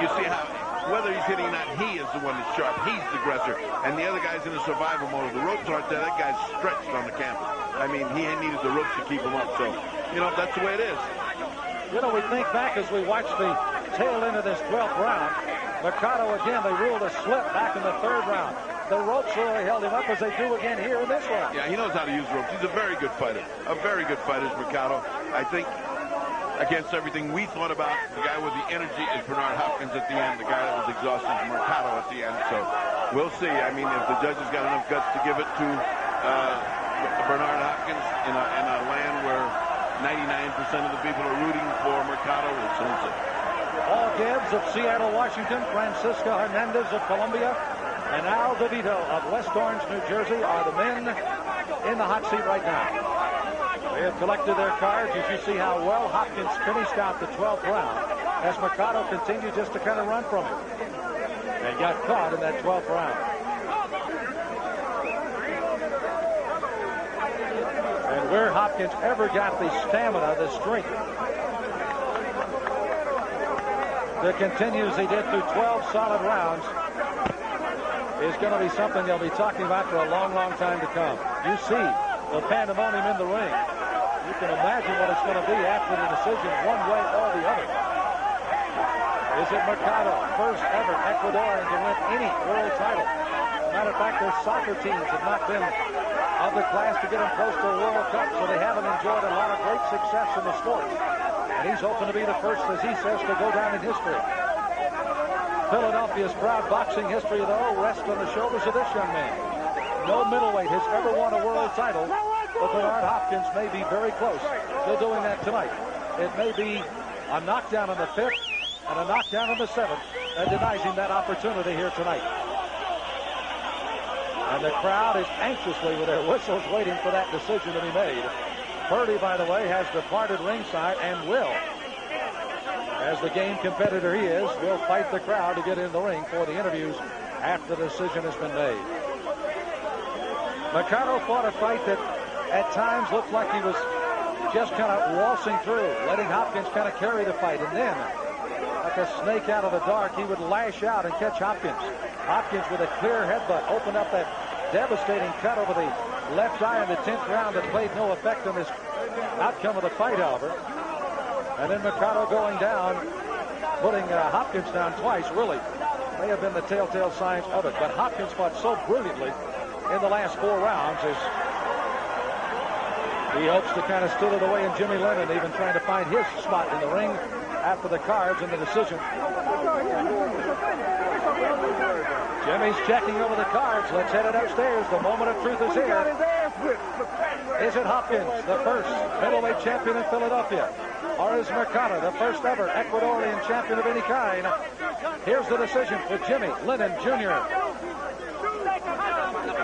You see how, whether he's hitting or not, he is the one that's sharp. He's the aggressor. And the other guy's in a survival mode. The ropes aren't there. That guy's stretched on the canvas. I mean, he needed the ropes to keep him up. So, you know, that's the way it is. You know, we think back as we watch the tail end of this 12th round. Mercado again, they ruled a slip back in the 3rd round. The ropes really held him up as they do again here in this one. Yeah, he knows how to use ropes. He's a very good fighter. A very good fighter is Mercado. I think against everything we thought about, the guy with the energy is Bernard Hopkins at the end. The guy that was exhausted is Mercado at the end. So we'll see. I mean, if the judges got enough guts to give it to Bernard Hopkins in a land where 99% of the people are rooting for Mercado or Sensei. Paul Gibbs of Seattle, Washington, Francisco Hernandez of Colombia, and Al DeVito of West Orange, New Jersey are the men in the hot seat right now. They have collected their cards. You should see how well Hopkins finished out the 12th round as Mercado continued just to kind of run from him. And got caught in that 12th round. And where Hopkins ever got the stamina, the strength, to continue as he did through 12 solid rounds is going to be something they'll be talking about for a long, long time to come. You see the pandemonium in the ring. You can imagine what it's going to be after the decision, one way or the other. Is it Mercado, first ever Ecuadorian to win any world title? Matter of fact, their soccer teams have not been of the class to get them close to a World Cup, so they haven't enjoyed a lot of great success in the sport. And he's hoping to be the first, as he says, to go down in history. Philadelphia's proud boxing history, though, rests on the shoulders of this young man. No middleweight has ever won a world title, but Bernard Hopkins may be very close to doing that tonight. It may be a knockdown in the 5th and a knockdown in the 7th that denies him that opportunity here tonight. And the crowd is anxiously with their whistles waiting for that decision to be made. Purdy, by the way, has departed ringside and will, as the game competitor he is, will fight the crowd to get in the ring for the interviews after the decision has been made. Mercado fought a fight that at times looked like he was just kind of waltzing through, letting Hopkins kind of carry the fight, and then, like a snake out of the dark, he would lash out and catch Hopkins. Hopkins with a clear headbutt opened up that devastating cut over the left eye in the 10th round that played no effect on this outcome of the fight, however. And then Mercado going down, putting Hopkins down twice, really may have been the telltale signs of it. But Hopkins fought so brilliantly in the last 4 rounds as he hopes to kind of stood it away in Jimmy Lennon, even trying to find his spot in the ring after the cards and the decision. Jimmy's checking over the cards. Let's head it upstairs. The moment of truth is here. Is it Hopkins, the first middleweight champion in Philadelphia? Or is Mercado the first ever Ecuadorian champion of any kind? Here's the decision for Jimmy Lennon Jr.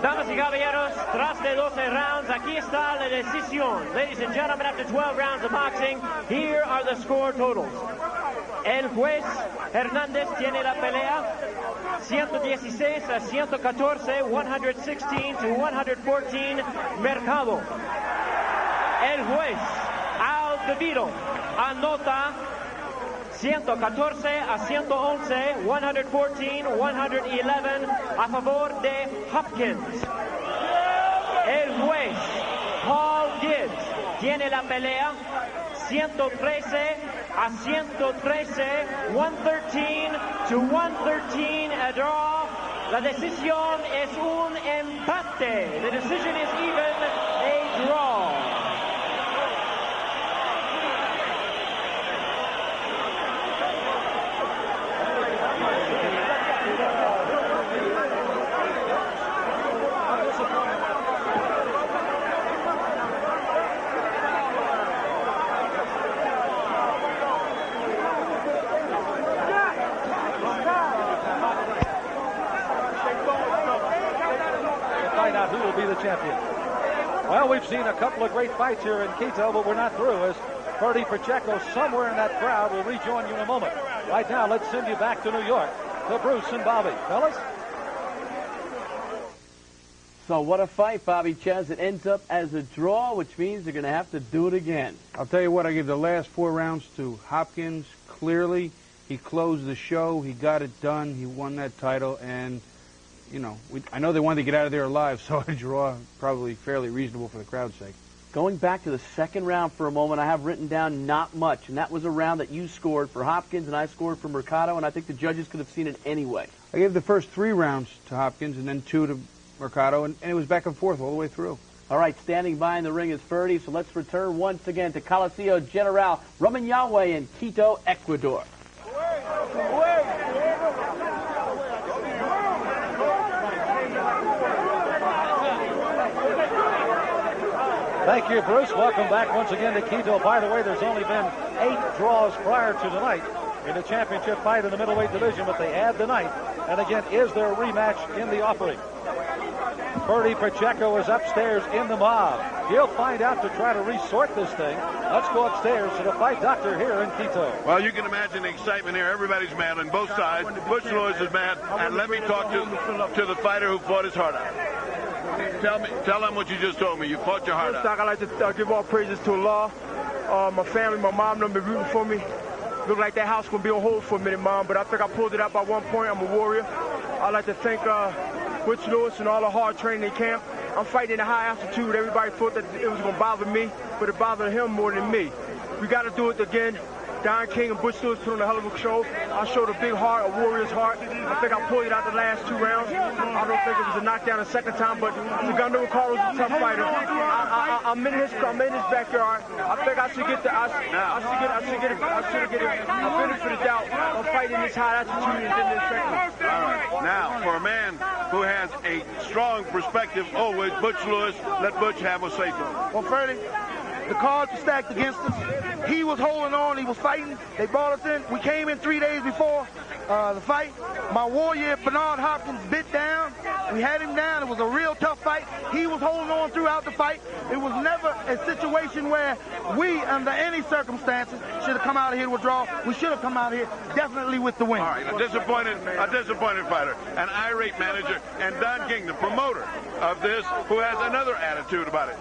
Damas y caballeros, tras de 12 rounds, aquí está la decisión. Ladies and gentlemen, after 12 rounds of boxing, here are the score totals. El juez Hernández tiene la pelea 116 a 114, 116 to 114, Mercado. El juez Al DeVito anota 114 a 111, 114, 111 a favor de Hopkins. El juez Paul Gibbs tiene la pelea 113 a 113, 113 to 113, a draw. La decisión es un empate. The decision is even, a draw. Who will be the champion? Well, we've seen a couple of great fights here in Quito, but we're not through, as Purdy Pacheco somewhere in that crowd will rejoin you in a moment. Right now, let's send you back to New York to Bruce and Bobby. Fellas? So what a fight, Bobby Chaz. It ends up as a draw, which means they're going to have to do it again. I'll tell you what, I give the last 4 rounds to Hopkins. Clearly, he closed the show. He got it done. He won that title, and you know, I know they wanted to get out of there alive, so a draw probably fairly reasonable for the crowd's sake. Going back to the second round for a moment, I have written down not much, and that was a round that you scored for Hopkins and I scored for Mercado, and I think the judges could have seen it anyway. I gave the first 3 rounds to Hopkins and then 2 to Mercado, and it was back and forth all the way through. All right, standing by in the ring is Purdy, so let's return once again to Coliseo General Rumiñahui in Quito, Ecuador. Thank you, Bruce. Welcome back once again to Quito. By the way, there's only been 8 draws prior to tonight in the championship fight in the middleweight division, but they add the 9th. And again, is there a rematch in the offering? Bertie Pacheco is upstairs in the mob. He'll find out to try to resort this thing. Let's go upstairs to the fight doctor here in Quito. Well, you can imagine the excitement here. Everybody's mad on both sides. Butch Lewis is mad. And let me talk to the fighter who fought his heart out. Tell them what you just told me. You fought your heart out. I'd like to give all praises to Allah. My family, my mom, them been rooting for me. Looked like that house gonna be on hold for a minute, Mom, but I think I pulled it out by one point. I'm a warrior. I'd like to thank Butch Lewis and all the hard training in camp. I'm fighting in a high altitude. Everybody thought that it was gonna bother me, but it bothered him more than me. We gotta do it again. Don King and Butch Lewis put on a hell of a show. I showed a big heart, a warrior's heart. I think I pulled it out the last 2 rounds. I don't think it was a knockdown the second time, but Segundo Mercado's a tough fighter. I'm in his backyard. I think I should get the benefit of the doubt of fighting this high altitude and then this second. All right. Now, for a man who has a strong perspective always, Butch Lewis, let Butch have a say-so. Well, Freddie, the cards were stacked against us. He was holding on. He was fighting. They brought us in. We came in 3 days before the fight. My warrior, Bernard Hopkins, bit down. We had him down. It was a real tough fight. He was holding on throughout the fight. It was never a situation where we, under any circumstances, should have come out of here with a draw. We should have come out of here definitely with the win. All right, a disappointed fighter, an irate manager, and Don King, the promoter of this, who has another attitude about it.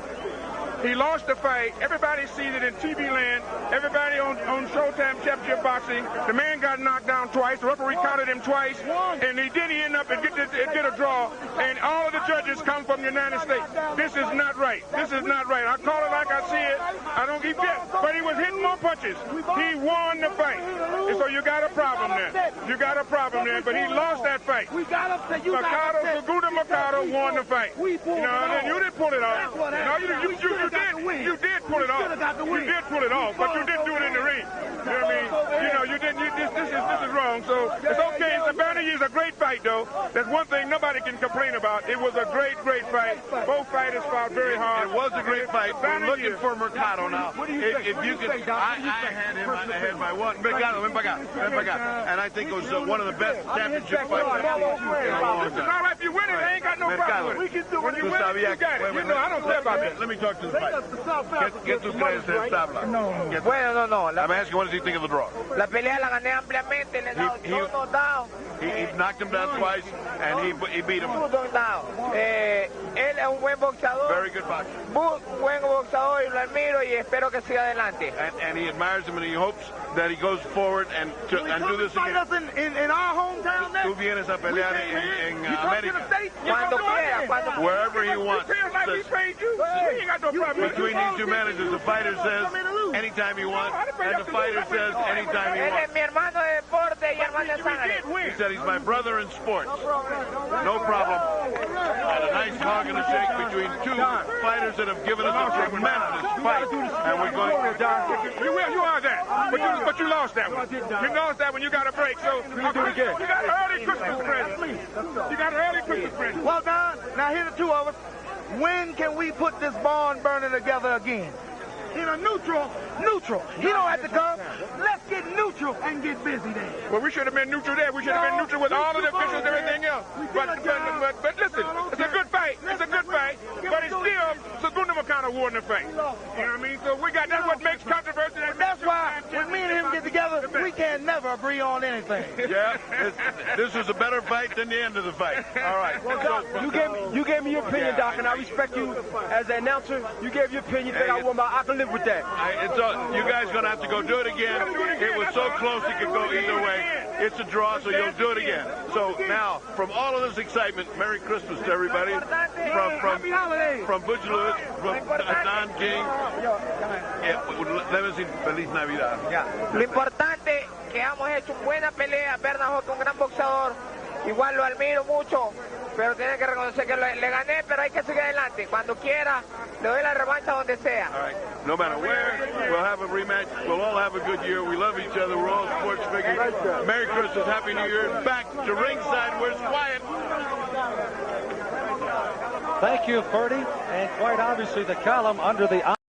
He lost the fight. Everybody sees it in TV land. Everybody on Showtime Championship Boxing. The man got knocked down twice. The referee counted him twice. And he ended up and get a draw. And all of the judges come from the United States. This is not right. This is not right. I call it like I see it. I don't give a but he was hitting more punches. He won the fight. And so you got a problem there. You got a problem there. But he lost that fight. Segundo Mercado won the fight. You know, you didn't pull it off. No, you did pull it off. You did pull it off, but you didn't do it in the ring. You know what I mean? You know, you didn't. This is wrong. So it's okay. Savannah is a great fight, though. That's one thing nobody can complain about. It was a great fight. Both fighters fought very hard. It was a great fight. We're looking for Mercado now. If you could, I had him ahead by one. Mercado, ven para acá. And I think it was one of the best championship fights I've seen in a long time. All right, if you win it, I ain't got no problem with it. When you win it, you got it. You know, I don't care about that. Let me talk to the fight. ¿Qué tú crees de tabla? Bueno, no. I'm asking, what does he think of the draw? La pelea la gané ampliamente. Le he dado dos knockdowns. He knocked him down twice, and he beat him. Él es un buen boxeador. Very good boxer. Buen boxeador, y lo admiro y espero que siga adelante. And he admires him, and he hopes that he goes forward and do this again. In our hometown next. Tú vienes a pelear en América. Cuando quiera. Wherever he wants. Between these two managers, the fighter says anytime he wants, and the fighter says anytime he wants. Mi hermano de deporte y hermano de sangre. He said he's my brother in sports. No problem. And a nice hug and a shake between two fighters that have given us a tremendous fight. And we're going. You are that. But you lost that one. You lost that one. You got a break. So you do it again. You got an early Christmas present. Well, Don, now here the two of us. When can we put this barn burner together again? In a neutral. He don't have to come. Let's get neutral and get busy there. Well, we should have been neutral there. We should have been neutral with all of the officials and everything else. But listen, it's a good fight. But it's still Segundo Mercado won the fight. You know what I mean? So that's what makes controversy. That's why when me and him get together, we can never agree on anything. Yeah, this was a better fight than the end of the fight. All right. Well, Doc, you gave me your opinion, Doc, and I respect you as an announcer. You gave your opinion. I can live with that. You guys are going to have to go do it again. It was so close it could go either way. It's a draw, so you'll do it again. So now, from all of this excitement, Merry Christmas to everybody. From Butch Lewis, from Don King. Let me say Feliz Navidad. Lo importante que hemos hecho buena pelea. Bernard Hopkins, un gran boxeador. Igual lo admiro mucho. Pero tiene que reconocer que le gané, pero hay que seguir adelante. Cuando quiera, le doy la revancha donde sea. All right. No matter where, we'll have a rematch. We'll all have a good year. We love each other. We're all sports figures. Merry Christmas. Happy New Year. Back to ringside. Where's Wyatt? Thank you, Ferdy. And quite obviously, the column under the